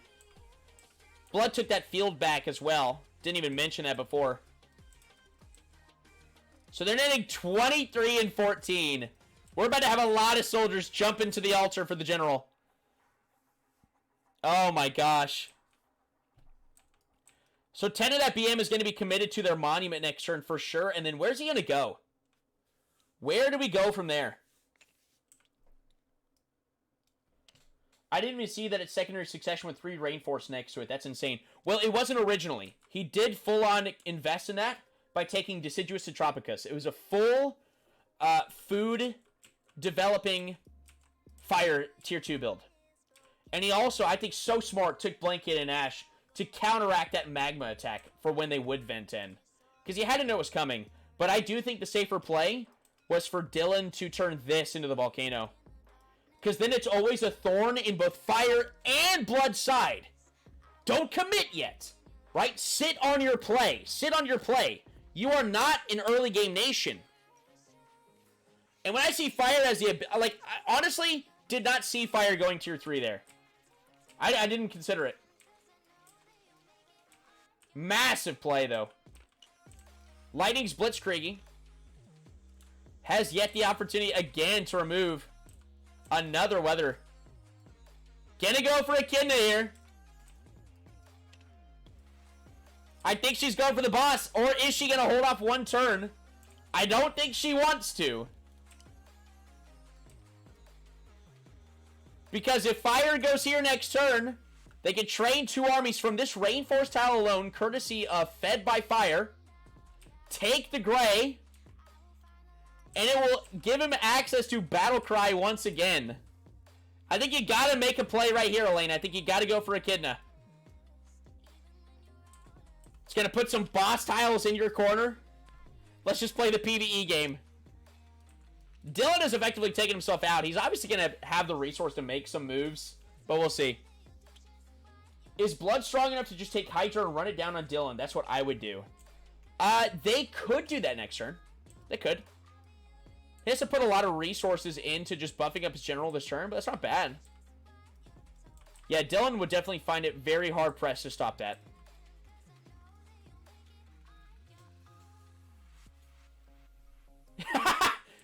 Speaker 1: Blood took that field back as well. Didn't even mention that before. So they're netting 23 and 14. We're about to have a lot of soldiers jump into the altar for the general. Oh my gosh. So 10 of that BM is going to be committed to their monument next turn for sure. And then where's he going to go? Where do we go from there? I didn't even see that it's secondary succession with 3 Rainforest next to it. That's insane. Well, it wasn't originally. He did full-on invest in that by taking Deciduous to Tropicus. It was a full food developing Fire tier 2 build. And he also, I think so smart, took Blanket and Ash to counteract that Magma attack for when they would vent in. Because he had to know it was coming. But I do think the safer play was for Dylan to turn this into the volcano. Because then it's always a thorn in both Fire and Blood's side. Don't commit yet. Right? Sit on your play. Sit on your play. You are not an early game nation. And when I see Fire as the... Like, I honestly did not see Fire going tier 3 there. I didn't consider it. Massive play, though. Lightning's blitzkrieging. Has yet the opportunity again to remove another weather. Gonna go for Echidna here. I think she's going for the boss. Or is she going to hold off one turn? I don't think she wants to. Because if fire goes here next turn, they can train 2 armies from this Rainforest tile alone, courtesy of Fed by Fire. Take the gray. And it will give him access to Battle Cry once again. I think you gotta make a play right here, Elena. I think you gotta go for Echidna. It's gonna put some boss tiles in your corner. Let's just play the PvE game. Dylan has effectively taken himself out. He's obviously gonna have the resource to make some moves, but we'll see. Is Blood strong enough to just take Hydra and run it down on Dylan? That's what I would do. They could do that next turn. They could. He has to put a lot of resources into just buffing up his general this turn, but that's not bad. Yeah, Dylan would definitely find it very hard-pressed to stop that.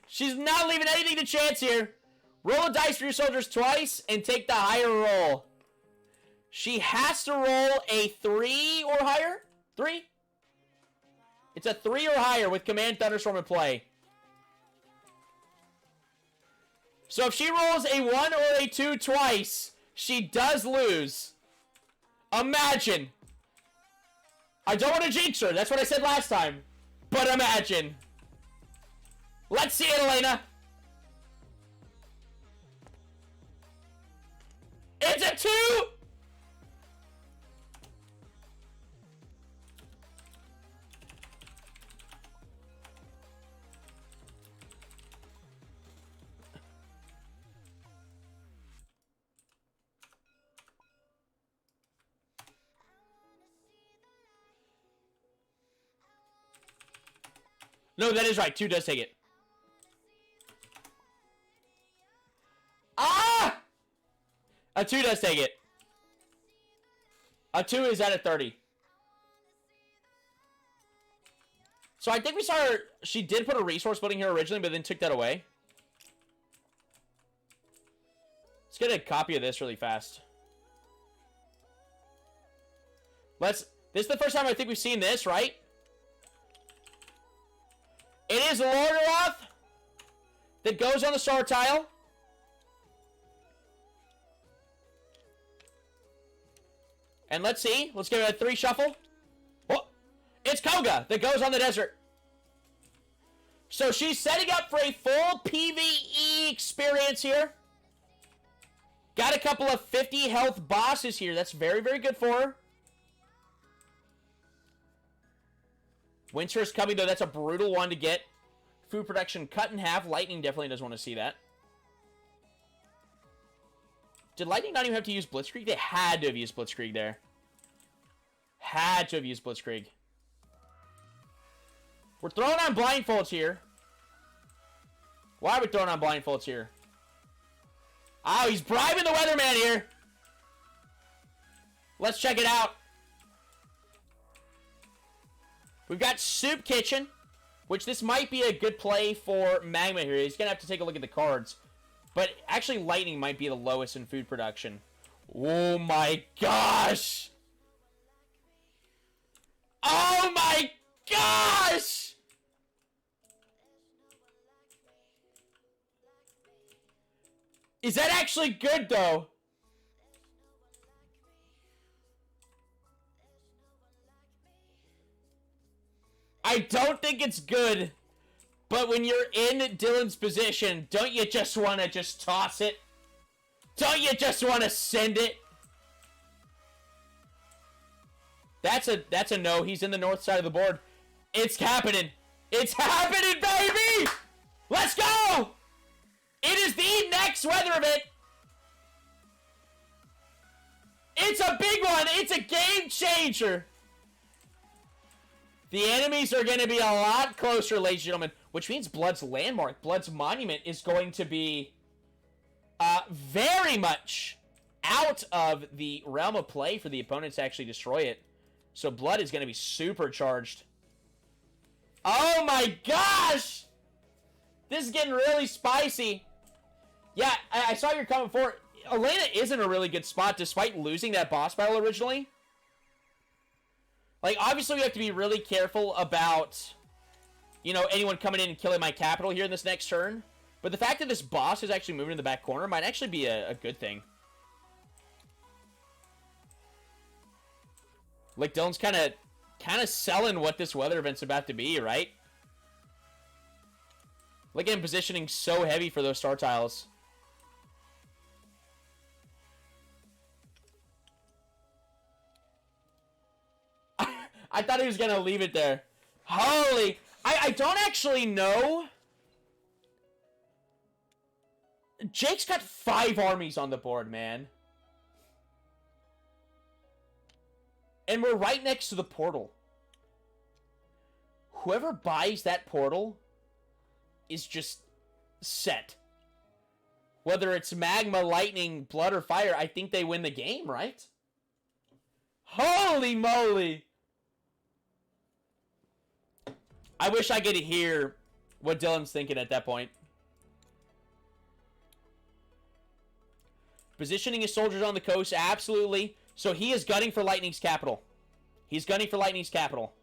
Speaker 1: She's not leaving anything to chance here. Roll a dice for your soldiers twice and take the higher roll. She has to roll a 3 or higher. 3? It's a 3 or higher with Command Thunderstorm in play. So if she rolls a 1 or a 2 twice, she does lose. Imagine. I don't want to jinx her. That's what I said last time. But imagine. Let's see it, Elena. It's a 2! No, that is right. 2 does take it. Ah! A 2 does take it. A 2 is at a 30. So I think we saw her... She did put a resource building here originally, but then took that away. Let's get a copy of this really fast. This is the first time I think we've seen this, right? It is Lordaroth that goes on the star tile. And let's see. Let's give it a 3 shuffle. Oh, it's Koga that goes on the desert. So she's setting up for a full PvE experience here. Got a couple of 50 health bosses here. That's very, very good for her. Winter's coming, though. That's a brutal one to get. Food production cut in half. Lightning definitely doesn't want to see that. Did Lightning not even have to use Blitzkrieg? They had to have used Blitzkrieg there. Had to have used Blitzkrieg. We're throwing on blindfolds here. Why are we throwing on blindfolds here? Oh, he's bribing the weatherman here. Let's check it out. We've got Soup Kitchen, which this might be a good play for Magma here. He's going to have to take a look at the cards. But actually, Lightning might be the lowest in food production. Oh my gosh! Oh my gosh! Is that actually good, though? I don't think it's good, but when you're in Dylan's position, don't you just want to just toss it? Don't you just want to send it? That's a no. He's in the north side of the board. It's happening. It's happening, baby! Let's go! It is the next weather event. It's a big one. It's a game changer. The enemies are going to be a lot closer, ladies and gentlemen, which means Blood's landmark, Blood's monument, is going to be very much out of the realm of play for the opponents to actually destroy it. So Blood is going to be supercharged. Oh my gosh! This is getting really spicy. Yeah, I saw your comment before. Elena is in a really good spot despite losing that boss battle originally. Like, obviously we have to be really careful about, you know, anyone coming in and killing my capital here in this next turn. But the fact that this boss is actually moving in the back corner might actually be a good thing. Like, Dylan's kind of selling what this weather event's about to be, right? Look at him positioning so heavy for those star tiles. I thought he was going to leave it there. Holy... I don't actually know. Jake's got 5 armies on the board, man. And we're right next to the portal. Whoever buys that portal is just set. Whether it's Magma, Lightning, Blood, or Fire, I think they win the game, right? Holy moly! I wish I could hear what Dylan's thinking at that point. Positioning his soldiers on the coast, absolutely. So he is gunning for Lightning's capital. He's gunning for Lightning's capital.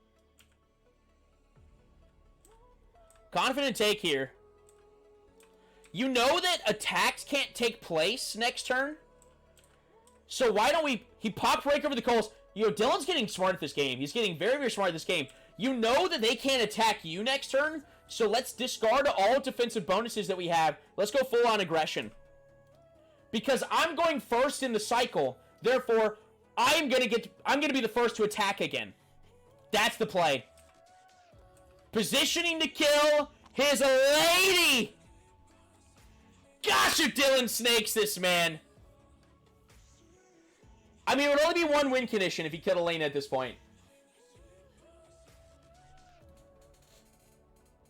Speaker 1: Confident take here. You know that attacks can't take place next turn? So why don't we... He popped right over the coals. You know, Dylan's getting smart at this game. He's getting very, very smart at this game. You know that they can't attack you next turn, so let's discard all defensive bonuses that we have. Let's go full-on aggression. Because I'm going first in the cycle, therefore, I'm gonna be the first to attack again. That's the play. Positioning to kill his lady! Gosh, if Dylan snakes this, man. I mean, it would only be one win condition if he killed Elena at this point.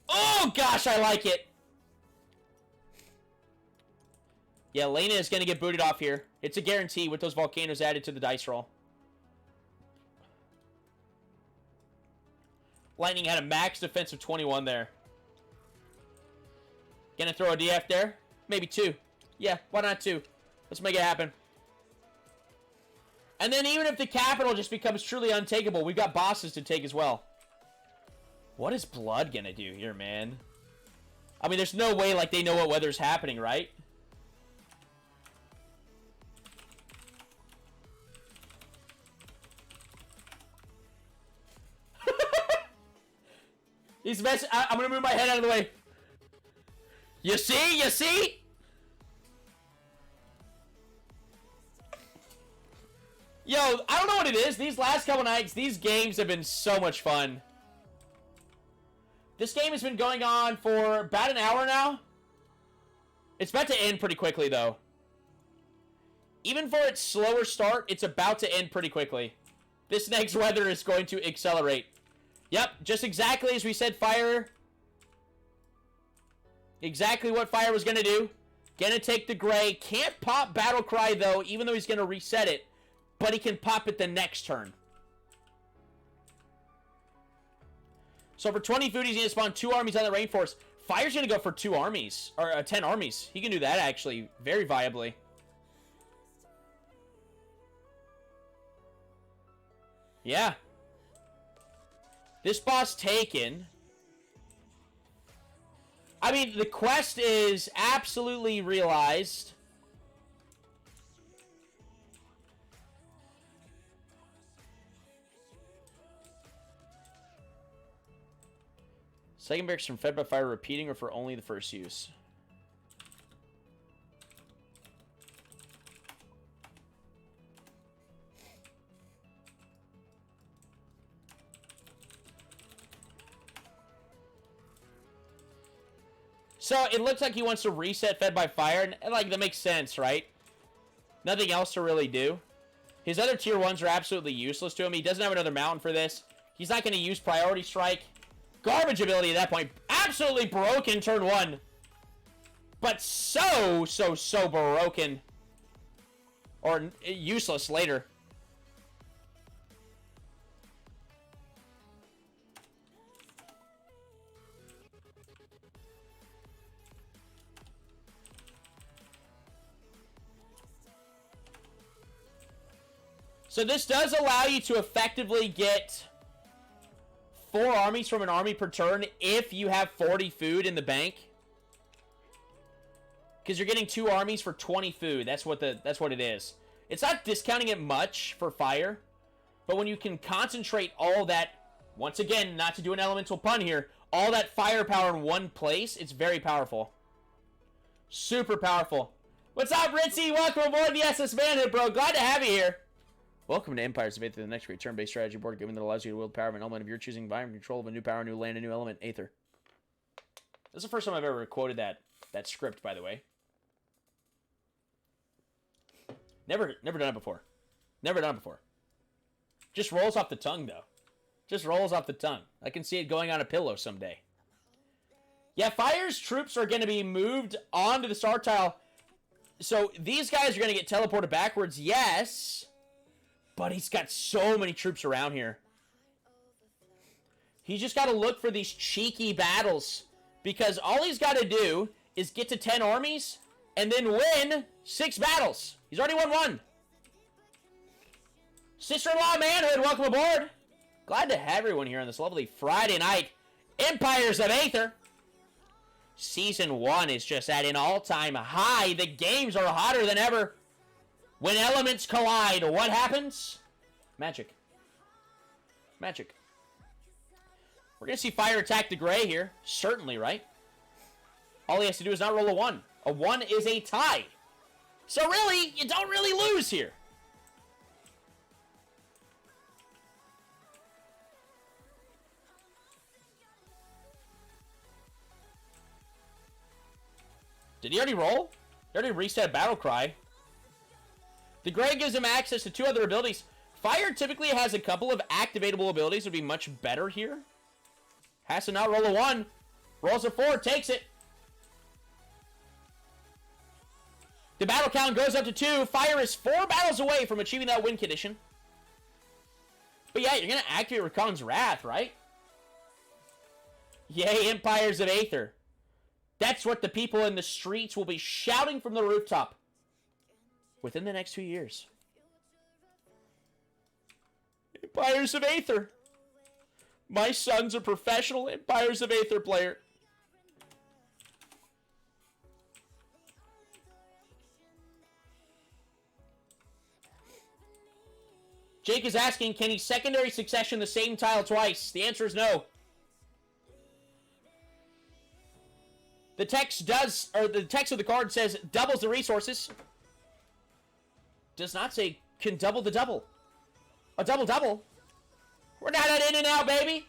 Speaker 1: Oh, gosh, I like it. Yeah, Elena is going to get booted off here. It's a guarantee with those volcanoes added to the dice roll. Lightning had a max defense of 21 there. Gonna throw a DF there? Maybe 2. Yeah, why not 2? Let's make it happen. And then even if the capital just becomes truly untakeable, we've got bosses to take as well. What is Blood gonna do here, man? I mean, there's no way, like, they know what weather's happening, right? He's messing. I'm gonna move my head out of the way. You see? You see? Yo, I don't know what it is. These last couple nights, these games have been so much fun. This game has been going on for about an hour now. It's about to end pretty quickly, though. Even for its slower start, it's about to end pretty quickly. This next weather is going to accelerate. Yep, just exactly as we said Fire. Exactly what Fire was going to do. Gonna take the gray. Can't pop Battle Cry, though, even though he's going to reset it. But he can pop it the next turn. So for 20 food, he's going to spawn 2 armies on the Rainforest. Fire's going to go for 2 armies. Or 10 armies. He can do that, actually, very viably. Yeah. This boss taken. I mean, the quest is absolutely realized. Second barracks from Fed by Fire repeating or for only the first use? So, it looks like he wants to reset Fed by Fire, and like, that makes sense, right? Nothing else to really do. His other tier 1s are absolutely useless to him. He doesn't have another mountain for this. He's not going to use Priority Strike. Garbage ability at that point. Absolutely broken turn 1. But so broken. Or useless later. So this does allow you to effectively get 4 armies from an army per turn if you have 40 food in the bank. Because you're getting 2 armies for 20 food. That's what it is. It's not discounting it much for fire. But when you can concentrate all that, once again, not to do an elemental pun here, all that firepower in one place, it's very powerful. Super powerful. What's up, Ritzy? Welcome aboard the SS Manhood, bro. Glad to have you here. Welcome to Empires of Aether, the next great turn-based strategy board game that allows you to wield power of an element of your choosing, environment control of a new power, a new land, a new element, Aether. This is the first time I've ever quoted that script, by the way. Never done it before. Never done it before. Just rolls off the tongue, though. Just rolls off the tongue. I can see it going on a pillow someday. Yeah, Fire's troops are going to be moved onto the star tile. So these guys are going to get teleported backwards, yes. But he's got so many troops around here. He's just got to look for these cheeky battles. Because all he's got to do is get to 10 armies and then win 6 battles. He's already won 1. Sister-in-law Manhood, welcome aboard. Glad to have everyone here on this lovely Friday night. Empires of Aether. Season 1 is just at an all-time high. The games are hotter than ever. When elements collide, what happens? Magic. Magic. We're going to see Fire attack the gray here. Certainly, right? All he has to do is not roll a 1. A 1 is a tie. So really, you don't really lose here. Did he already roll? He already reset Battle Cry. The gray gives him access to 2 other abilities. Fire typically has a couple of activatable abilities. Would be much better here. Has to not roll a 1. Rolls a 4, takes it. The battle count goes up to 2. Fire is 4 battles away from achieving that win condition. But yeah, you're going to activate Rakan's Wrath, right? Yay, Empires of Aether. That's what the people in the streets will be shouting from the rooftop within the next 2 years. Empires of Aether. My son's a professional Empires of Aether player. Jake is asking, can he secondary succession the same tile twice? The answer is no. The text does, or the text of the card says doubles the resources. Does not say can double the double. A double-double? We're not at in and out, baby.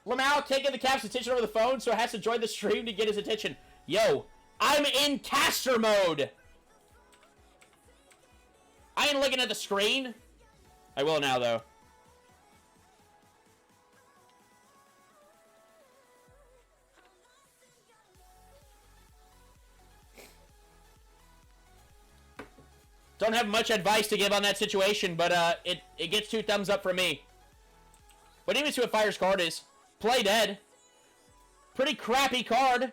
Speaker 1: Lamau can't get the cap's attention over the phone, so has to join the stream to get his attention. Yo, I'm in caster mode. I ain't looking at the screen. I will now, though. Don't have much advice to give on that situation, but it gets 2 thumbs up from me. But even see what Fire's card is. Play dead. Pretty crappy card.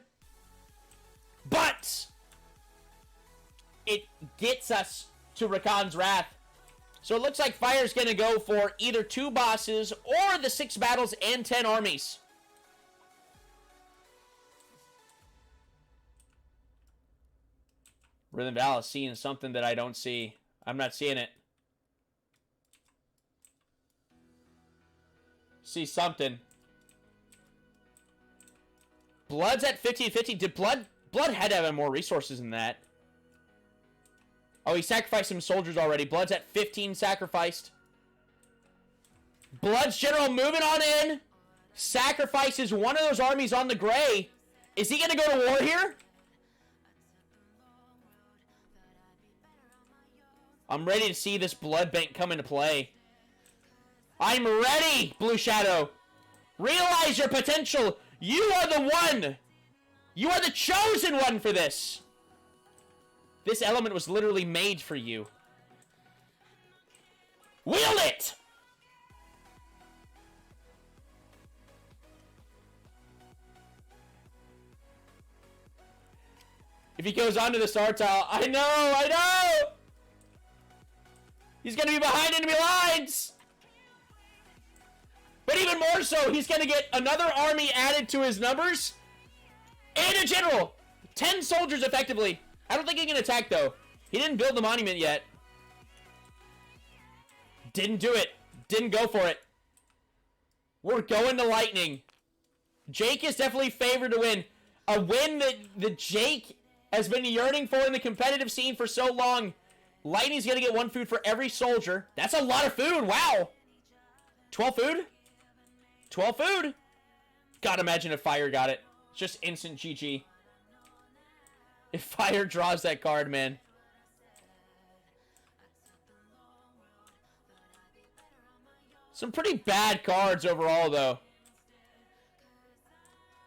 Speaker 1: But it gets us to Rakan's Wrath. So it looks like Fire's going to go for either 2 bosses or the 6 battles and 10 armies. Rhythm Val is seeing something that I don't see. I'm not seeing it. See something. Blood's at 50-50. Did Blood had to have more resources than that. Oh, he sacrificed some soldiers already. Blood's at 15 sacrificed. Blood's general moving on in. Sacrifices one of those armies on the gray. Is he going to go to war here? I'm ready to see this blood bank come into play. I'm ready, Blue Shadow. Realize your potential. You are the one. You are the chosen one for this. This element was literally made for you. Wield it! If he goes onto the star tile, I know! He's gonna be behind enemy lines! even more so, he's going to get another army added to his numbers. And a general. 10 soldiers, effectively. I don't think he can attack, though. He didn't build the monument yet. Didn't do it. Didn't go for it. We're going to Lightning. Jake is definitely favored to win. A win that Jake has been yearning for in the competitive scene for so long. Lightning's going to get 1 food for every soldier. That's a lot of food. Wow. 12 food? 12 food? God, imagine if Fire got it. It's just instant GG. If Fire draws that card, man. Some pretty bad cards overall, though.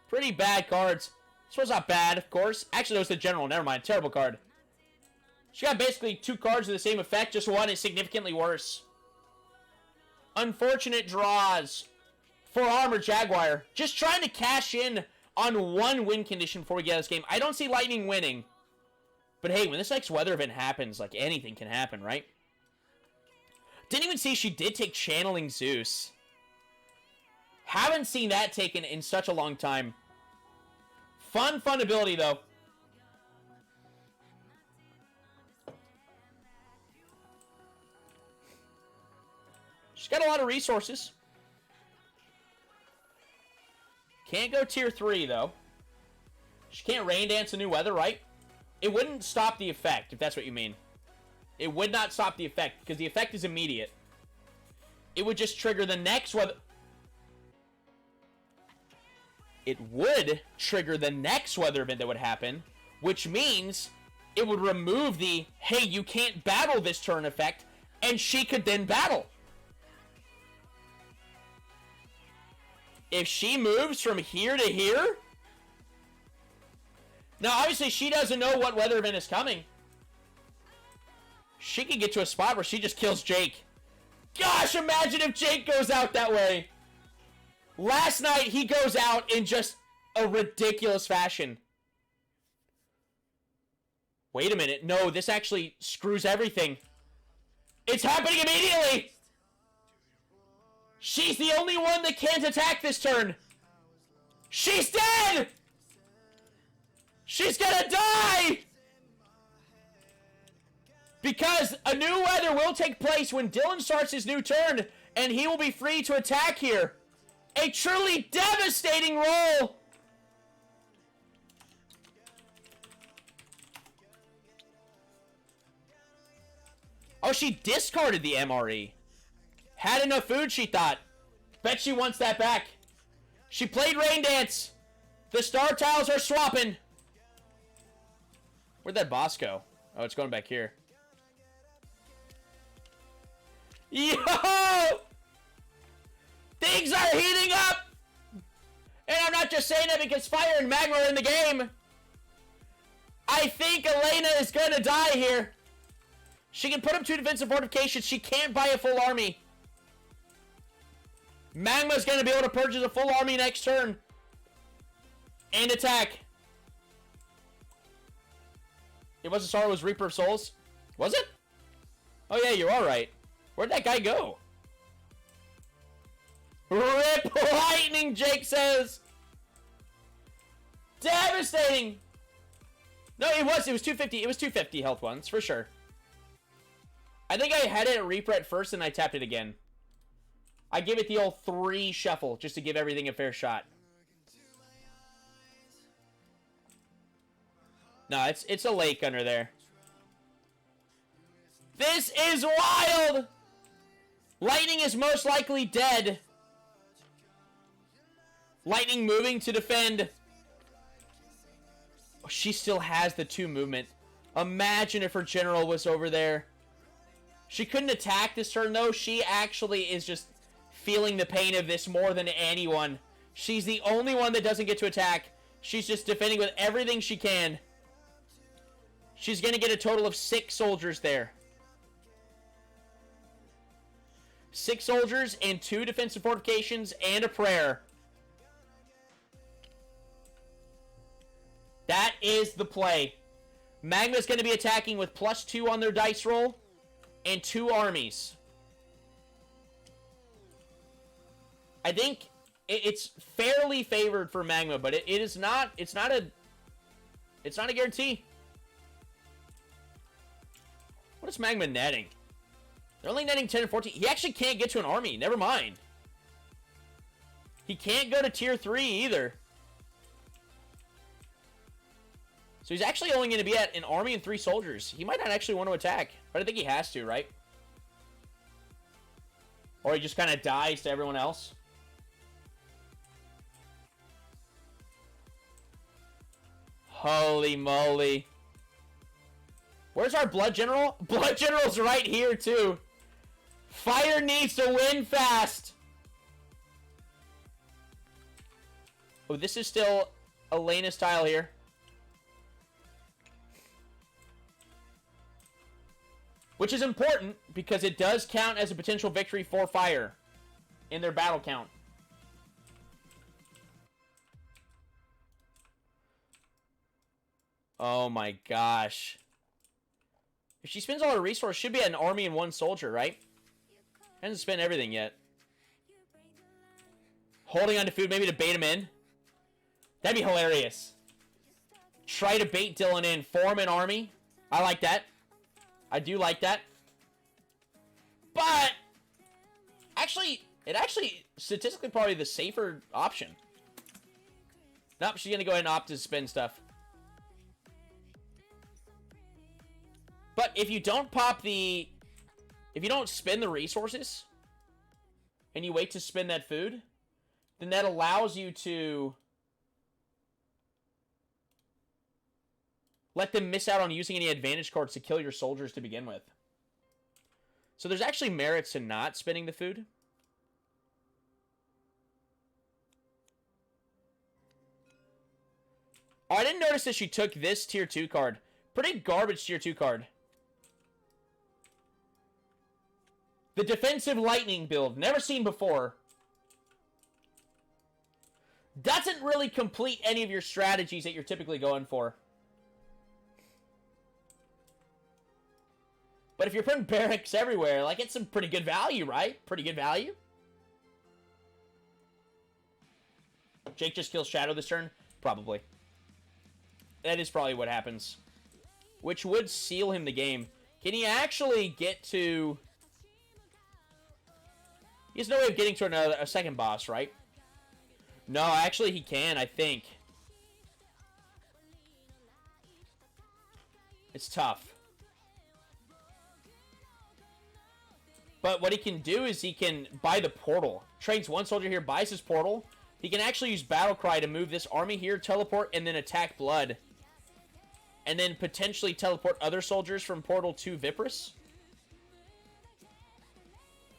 Speaker 1: Pretty bad cards. This one's not bad, of course. Actually, it was the general. Never mind. Terrible card. She got basically 2 cards with the same effect. Just one is significantly worse. Unfortunate draws for Armor Jaguar. Just trying to cash in on 1 win condition before we get out of this game. I don't see Lightning winning. But hey, when this next weather event happens, like, anything can happen, right? Didn't even see she did take Channeling Zeus. Haven't seen that taken in such a long time. Fun ability, though. She's got a lot of resources. Can't go tier 3, though. She can't rain dance a new weather, right? It wouldn't stop the effect, if that's what you mean. It would not stop the effect, because the effect is immediate. It would just trigger the next weather... It would trigger the next weather event that would happen, which means it would remove the, hey, you can't battle this turn effect, and she could then battle. If she moves from here to here... Now, obviously, she doesn't know what weather event is coming. She could get to a spot where she just kills Jake. Gosh, imagine if Jake goes out that way. Last night, he goes out in just a ridiculous fashion. Wait a minute. No, this actually screws everything. It's happening immediately. She's the only one that can't attack this turn. She's dead. She's gonna die. Because a new weather will take place when Dylan starts his new turn, and he will be free to attack here. A truly devastating roll. Oh, she discarded the MRE. Had enough food, she thought. Bet she wants that back. She played Rain Dance. The star tiles are swapping. Where'd that boss go? Oh, it's going back here. Yo! Things are heating up! And I'm not just saying that because Fire and Magma are in the game. I think Elena is gonna die here. She can put up 2 defensive fortifications. She can't buy a full army. Magma's gonna be able to purchase a full army next turn. And attack. It wasn't Star, it was Reaper of Souls. Was it? Oh yeah, you're alright. Where'd that guy go? Rip Lightning, Jake says. Devastating. No, it was 250. It was 250 health ones, for sure. I think I had it at Reaper at first and I tapped it again. I give it the old 3 shuffle just to give everything a fair shot. No, it's a lake under there. This is wild! Lightning is most likely dead. Lightning moving to defend. Oh, she still has the 2 movement. Imagine if her general was over there. She couldn't attack this turn, though. She actually is just feeling the pain of this more than anyone. She's the only one that doesn't get to attack. She's just defending with everything she can. She's going to get a total of 6 soldiers there. 6 soldiers and 2 defensive fortifications and a prayer. That is the play. Magma's going to be attacking with +2 on their dice roll and 2 armies. I think it's fairly favored for Magma, but it is not. It's not a guarantee. What is Magma netting? They're only netting 10 and 14. He actually can't get to an army. Never mind. He can't go to tier 3 either. So he's actually only going to be at an army and 3 soldiers. He might not actually want to attack, but I think he has to, right? Or he just kind of dies to everyone else. Holy moly. Where's our Blood General? Blood General's right here, too. Fire needs to win fast. Oh, this is still Elena's tile here. Which is important, because it does count as a potential victory for Fire in their battle count. Oh my gosh. If she spends all her resources, should be at an army and 1 soldier, right? Hasn't spent everything yet. Holding on to food, maybe to bait him in. That'd be hilarious. Try to bait Dylan in. Form an army. I like that. I do like that. But actually, statistically probably the safer option. Nope, she's gonna go ahead and opt to spend stuff. But if you don't if you don't spend the resources, and you wait to spend that food, then that allows you to let them miss out on using any advantage cards to kill your soldiers to begin with. So there's actually merits to not spending the food. Oh, I didn't notice that she took this tier 2 card. Pretty garbage tier 2 card. The defensive lightning build. Never seen before. Doesn't really complete any of your strategies that you're typically going for. But if you're putting barracks everywhere, like, it's some pretty good value, right? Pretty good value. Jake just kills Shadow this turn? Probably. That is probably what happens. Which would seal him the game. Can he actually get to... He has no way of getting to a second boss, right? No, actually he can, I think. It's tough. But what he can do is he can buy the portal. Trains 1 soldier here, buys his portal. He can actually use Battle Cry to move this army here, teleport, and then attack Blood. And then potentially teleport other soldiers from portal to Vipress.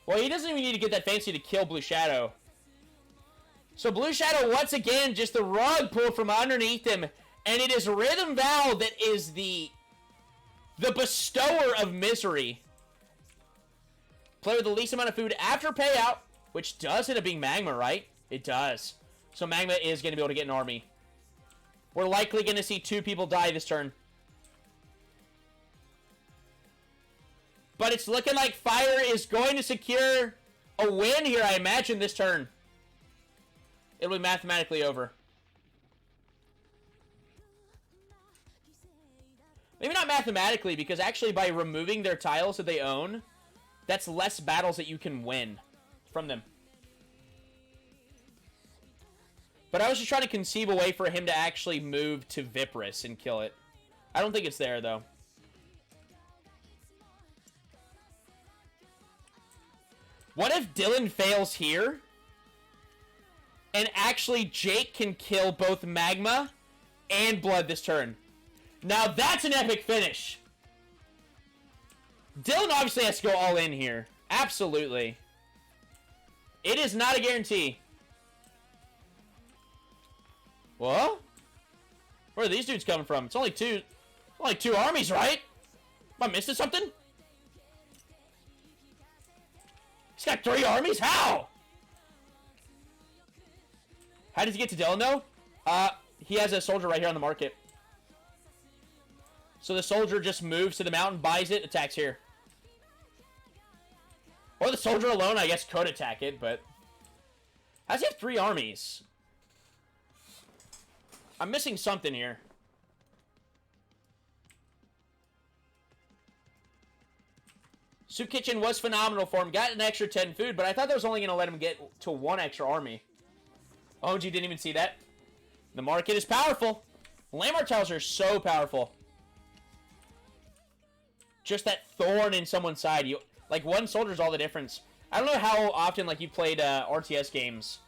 Speaker 1: Well, he doesn't even need to get that fancy to kill Blue Shadow. So Blue Shadow, once again, just the rug pulled from underneath him. And it is Rhythm Val that is the bestower of misery. Player with the least amount of food after payout, which does end up being Magma, right? It does. So Magma is going to be able to get an army. We're likely going to see 2 people die this turn. But it's looking like Fire is going to secure a win here, I imagine, this turn. It'll be mathematically over. Maybe not mathematically, because actually by removing their tiles that they own, that's less battles that you can win from them. But I was just trying to conceive a way for him to actually move to Vipress and kill it. I don't think it's there, though. What if Dylan fails here? And actually Jake can kill both Magma and Blood this turn. Now that's an epic finish. Dylan obviously has to go all in here. Absolutely. It is not a guarantee. What? Where are these dudes coming from? It's only two armies, right? Am I missing something? He's got 3 armies? How? How does he get to Dylan, though? He has a soldier right here on the market. So the soldier just moves to the mountain, buys it, attacks here. Or the soldier alone, I guess, could attack it, but... How does he have 3 armies? I'm missing something here. Soup Kitchen was phenomenal for him. Got an extra 10 food, but I thought that was only going to let him get to 1 extra army. Oh, you didn't even see that? The market is powerful. Landmark tiles are so powerful. Just that thorn in someone's side. You like, 1 soldier's all the difference. I don't know how often, like, you played RTS games,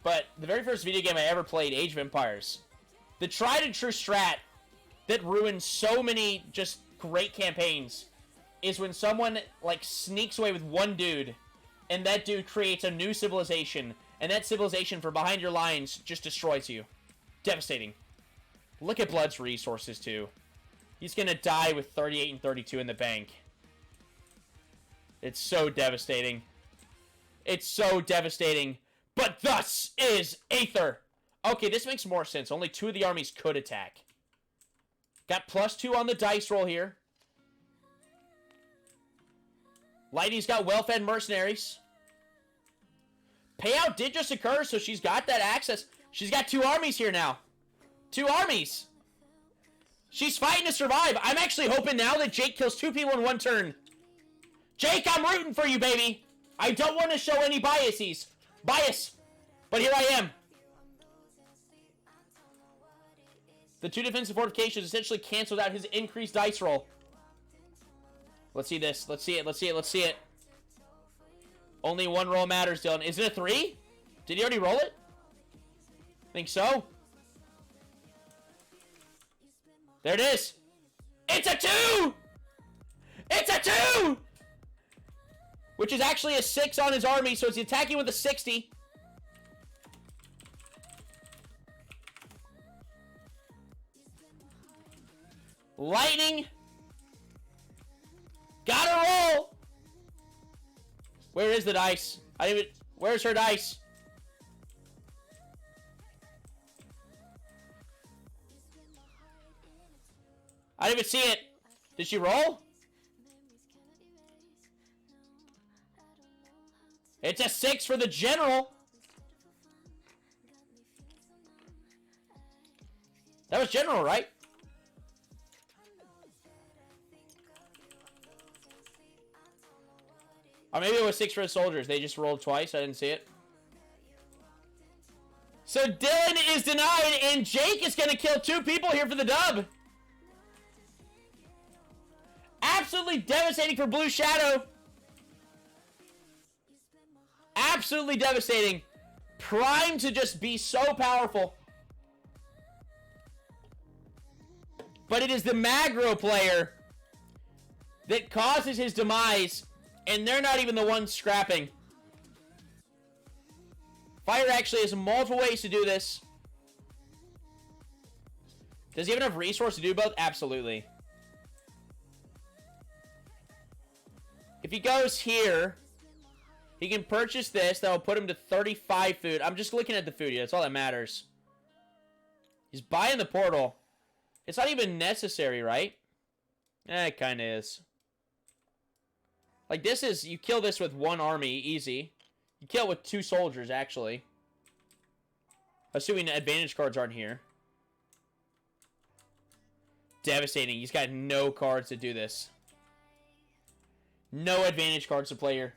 Speaker 1: but the very first video game I ever played, Age of Empires, the tried and true strat that ruined so many just great campaigns is when someone, like, sneaks away with 1 dude, and that dude creates a new civilization, and that civilization from behind your lines just destroys you. Devastating. Look at Blood's resources, too. He's gonna die with 38 and 32 in the bank. It's so devastating. It's so devastating. But thus is Aether. Okay, this makes more sense. Only 2 of the armies could attack. Got +2 on the dice roll here. Lightning's got well-fed mercenaries. Payout did just occur, so she's got that access. She's got 2 armies here now. 2 armies. She's fighting to survive. I'm actually hoping now that Jake kills 2 people in 1 turn. Jake, I'm rooting for you, baby. I don't want to show any bias, but here I am. The 2 defensive fortifications essentially canceled out his increased dice roll. Let's see this. Let's see it. Let's see it. Let's see it. Only 1 roll matters, Dylan. Is it a 3? Did he already roll it? Think so. There it is. It's a 2! It's a 2! Which is actually a 6 on his army, so it's attacking with a 60. Lightning. Gotta roll. Where is the dice? Where's her dice? I didn't even see it. Did she roll? It's a 6 for the general. That was general, right? Or maybe it was 6 for the soldiers. They just rolled twice. I didn't see it. So Dylan is denied, and Jake is going to kill 2 people here for the dub. Absolutely devastating for Blue Shadow. Absolutely devastating. Primed to just be so powerful. But it is the Magro player that causes his demise, and they're not even the ones scrapping. Fire actually has multiple ways to do this. Does he have enough resource to do both? Absolutely. If he goes here, he can purchase this. That will put him to 35 food. I'm just looking at the food here. That's all that matters. He's buying the portal. It's not even necessary, right? It kind of is. Like, this is... You kill this with 1 army. Easy. You kill it with 2 soldiers, actually. Assuming advantage cards aren't here. Devastating. He's got no cards to do this. No advantage cards to play here.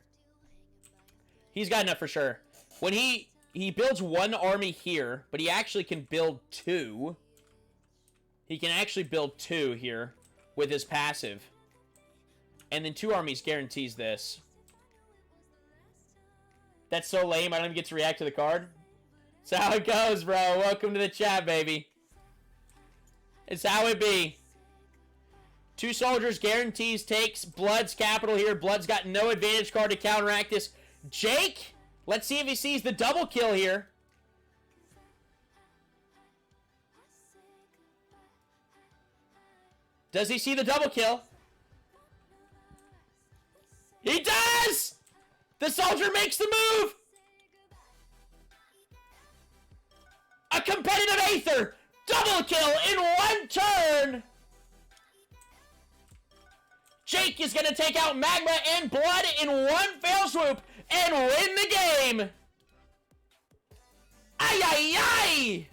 Speaker 1: He's got enough for sure. When he builds 1 army here, but he actually can build 2. He can actually build 2 here with his passive. And then 2 armies guarantees this. That's so lame, I don't even get to react to the card. That's how it goes, bro. Welcome to the chat, baby. It's how it be. 2 soldiers guarantees takes Blood's capital here. Blood's got no advantage card to counteract this. Jake, let's see if he sees the double kill here. Does he see the double kill? He does! The soldier makes the move! A competitive Aether! Double kill in 1 turn! Jake is going to take out Magma and Blood in 1 fell swoop and win the game! Ay, ay, ay!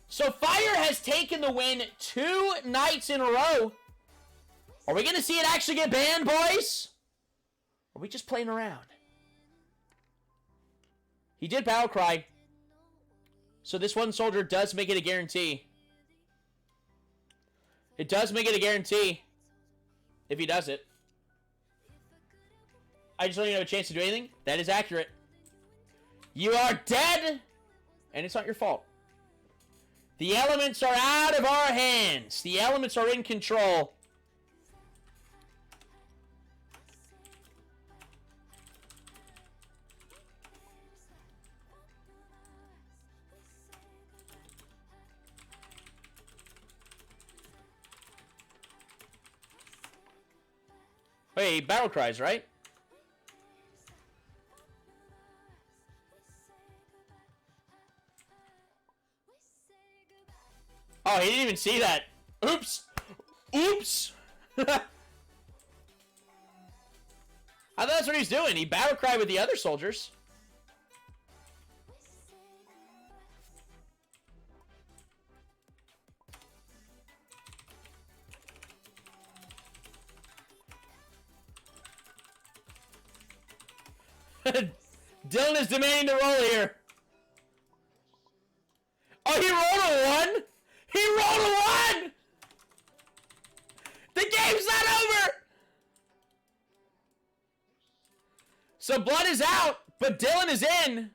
Speaker 1: So Fire has taken the win 2 nights in a row. Are we going to see it actually get banned, boys? Or are we just playing around? He did battle cry. So this one soldier does make it a guarantee. It does make it a guarantee. If he does it. I just don't even have a chance to do anything. That is accurate. You are dead. And it's not your fault. The elements are out of our hands. The elements are in control. Hey, battle cries, right? Oh, he didn't even see that. Oops. Oops. I thought that's what he was doing. He battle cried with the other soldiers. Dylan is demanding the roll here. Oh, he rolled a 1? He rolled a 1! The game's not over! So Blood is out, but Dylan is in.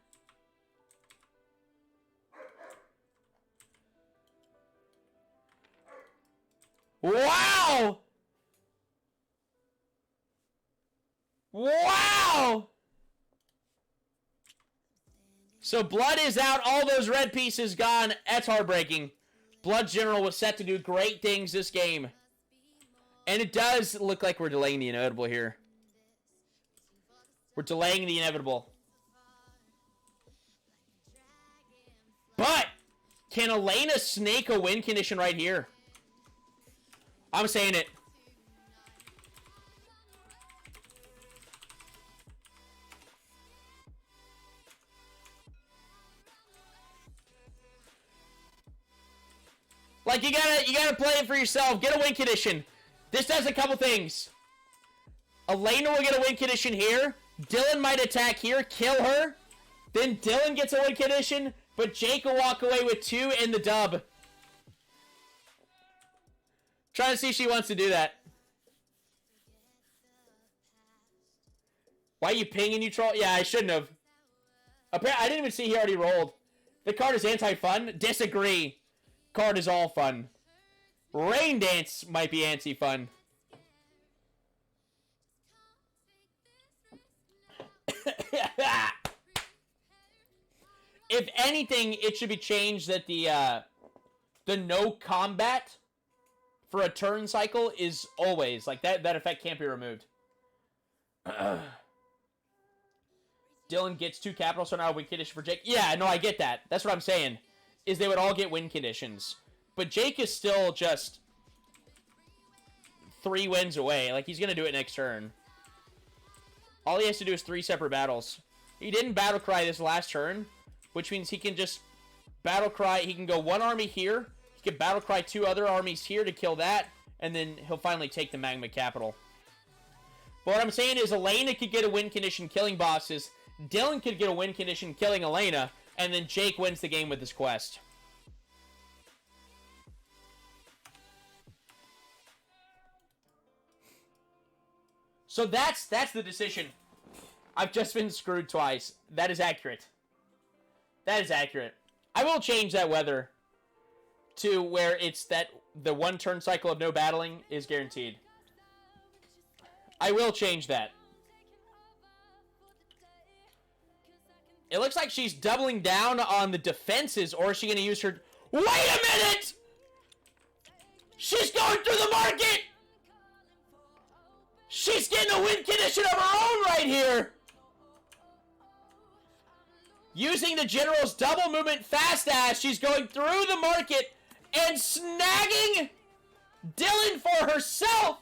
Speaker 1: Wow! Wow! So Blood is out, all those red pieces gone. That's heartbreaking. Blood General was set to do great things this game. And it does look like we're delaying the inevitable here. We're delaying the inevitable. But, can Elena snake a win condition right here? I'm saying it. Like, you gotta play it for yourself. Get a win condition. This does a couple things. Elena will get a win condition here. Dylan might attack here, kill her. Then Dylan gets a win condition, but Jake will walk away with 2 in the dub. Trying to see if she wants to do that. Why are you pinging, you troll? Yeah, I shouldn't have. Apparently, I didn't even see he already rolled. The card is anti-fun? Disagree. Card is all fun. Rain Dance might be anti-fun. If anything, it should be changed that the no combat for a turn cycle is always like that effect can't be removed. Dylan gets 2 capital, so now win condition for Jake. Yeah, no, I get that. That's what I'm saying. Is they would all get win conditions. But Jake is still just 3 wins away. Like, he's going to do it next turn. All he has to do is 3 separate battles. He didn't battle cry this last turn, which means he can just battle cry. He can go 1 army here. He can battle cry 2 other armies here to kill that, and then he'll finally take the Magma capital. But what I'm saying is Elena could get a win condition killing bosses. Dylan could get a win condition killing Elena. And then Jake wins the game with his quest. So that's the decision. I've just been screwed twice. That is accurate. That is accurate. I will change that weather to where it's that the 1 turn cycle of no battling is guaranteed. I will change that. It looks like she's doubling down on the defenses, or is she going to use her... Wait a minute! She's going through the market! She's getting a win condition of her own right here! Using the General's double movement fast ass, she's going through the market and snagging Dylan for herself!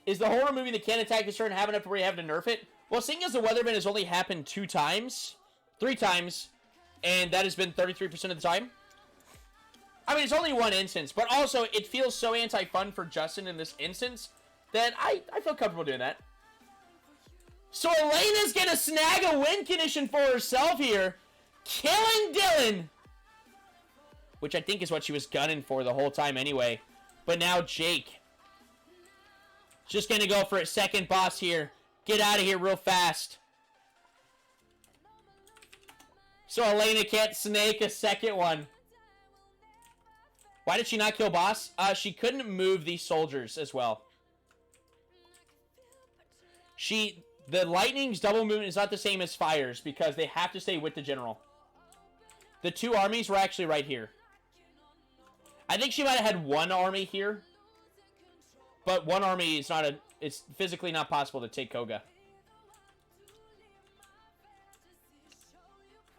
Speaker 1: Is the horror movie that can't attack this turn have enough to where you have to nerf it? Well, seeing as the weather event has only happened 3 times, and that has been 33% of the time. I mean, it's only one instance, but also it feels so anti-fun for Justin in this instance that I feel comfortable doing that. So Elena's gonna snag a win condition for herself here, killing Dylan, which I think is what she was gunning for the whole time anyway. But now Jake just gonna go for a second boss here. Get out of here real fast. So Elena can't snake a second one. Why did she not kill boss? She couldn't move these soldiers as well. The lightning's double movement is not the same as fire's because they have to stay with the general. The 2 armies were actually right here. I think she might have had 1 army here. But 1 army is not it's physically not possible to take Koga.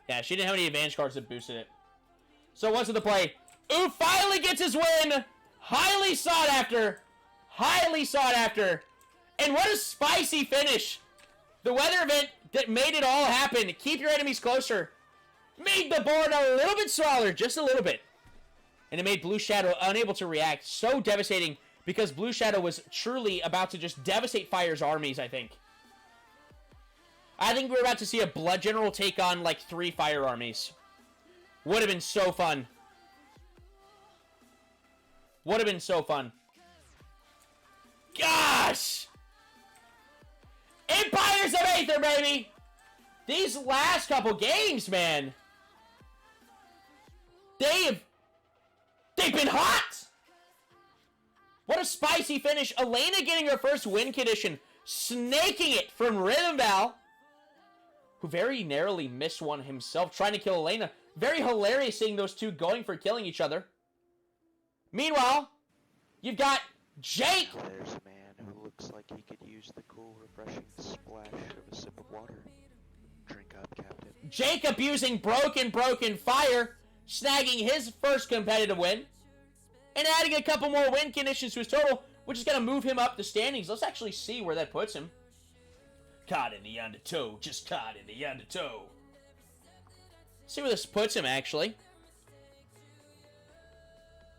Speaker 1: Yeah, she didn't have any advantage cards that boosted it. So what's the play? Ooh, finally gets his win! Highly sought after! Highly sought after! And what a spicy finish! The weather event that made it all happen. Keep your enemies closer. Made the board a little bit smaller, just a little bit. And it made Blue Shadow unable to react. So devastating because Blue Shadow was truly about to just devastate Fire's armies, I think. I think we're about to see a Blood General take on like 3 Fire armies. Would have been so fun. Would have been so fun. Gosh! Empires of Aether, baby! These last couple games, man. They've been hot! What a spicy finish. Elena getting her first win condition. Snaking it from Rhythm Val, who very narrowly missed one himself, trying to kill Elena. Very hilarious seeing those 2 going for killing each other. Meanwhile, you've got Jake.
Speaker 2: There's a man who looks like he could use the cool, refreshing splash of a sip of water. Drink up, Captain.
Speaker 1: Jake abusing broken fire, snagging his first competitive win, and adding a couple more win conditions to his total, which is going to move him up the standings. Let's actually see where that puts him. Caught in the undertow, just caught in the undertow. See where this puts him, actually.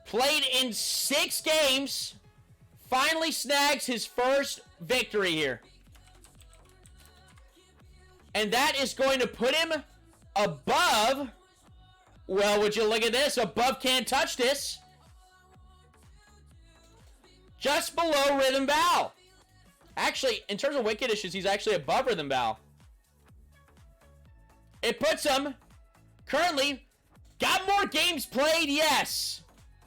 Speaker 1: Played in 6 games. Finally snags his first victory here. And that is going to put him above... Well, would you look at this? Above Can't Touch This. Just below Rhythm Val. Actually, in terms of win conditions, he's actually above Rhythm Val. It puts him... Currently, got more games played, yes.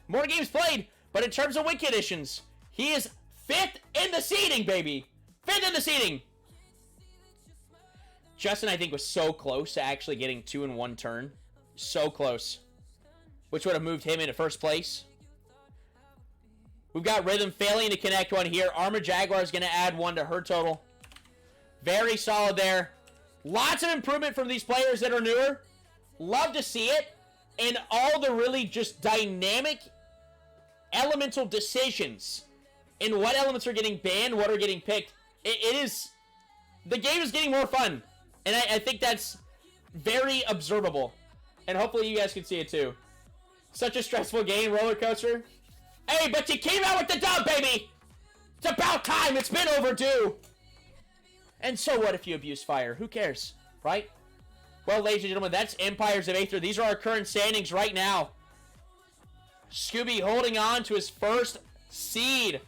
Speaker 1: More games played, but in terms of win conditions, he is 5th in the seeding, baby. 5th in the seeding. Justin, I think, was so close to actually getting 2 in 1 turn. So close. Which would have moved him into first place. We've got Rhythm failing to connect one here. Armor Jaguar is going to add 1 to her total. Very solid there. Lots of improvement from these players that are newer. Love to see it. And all the really just dynamic elemental decisions in what elements are getting banned, what are getting picked. It is... The game is getting more fun. And I think that's very observable. And hopefully you guys can see it too. Such a stressful game, roller coaster. Hey, but you came out with the dub, baby! It's about time! It's been overdue! And so what if you abuse fire? Who cares, right? Well, ladies and gentlemen, that's Empires of Aether. These are our current standings right now. Scooby holding on to his first seed.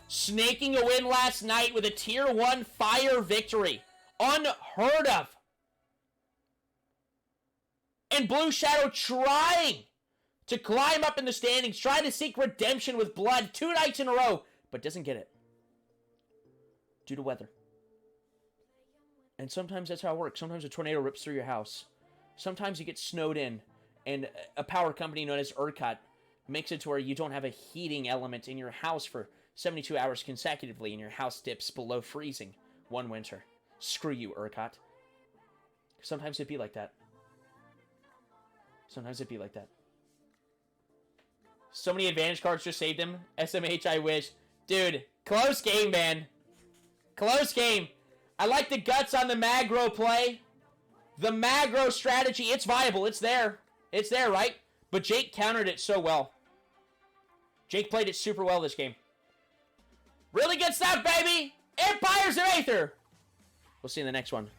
Speaker 1: Snaking a win last night with a Tier 1 fire victory. Unheard of. And Blue Shadow trying to climb up in the standings, trying to seek redemption with blood 2 nights in a row, but doesn't get it. Due to weather. And sometimes that's how it works. Sometimes a tornado rips through your house. Sometimes you get snowed in, and a power company known as ERCOT makes it to where you don't have a heating element in your house for 72 hours consecutively, and your house dips below freezing one winter. Screw you, ERCOT. Sometimes it'd be like that. Sometimes it'd be like that. So many advantage cards just saved him. SMH, I wish. Dude, close game, man. Close game. I like the guts on the Magro play. The Magro strategy, it's viable. It's there. It's there, right? But Jake countered it so well. Jake played it super well this game. Really good stuff, baby! Empires of Aether! We'll see you in the next one.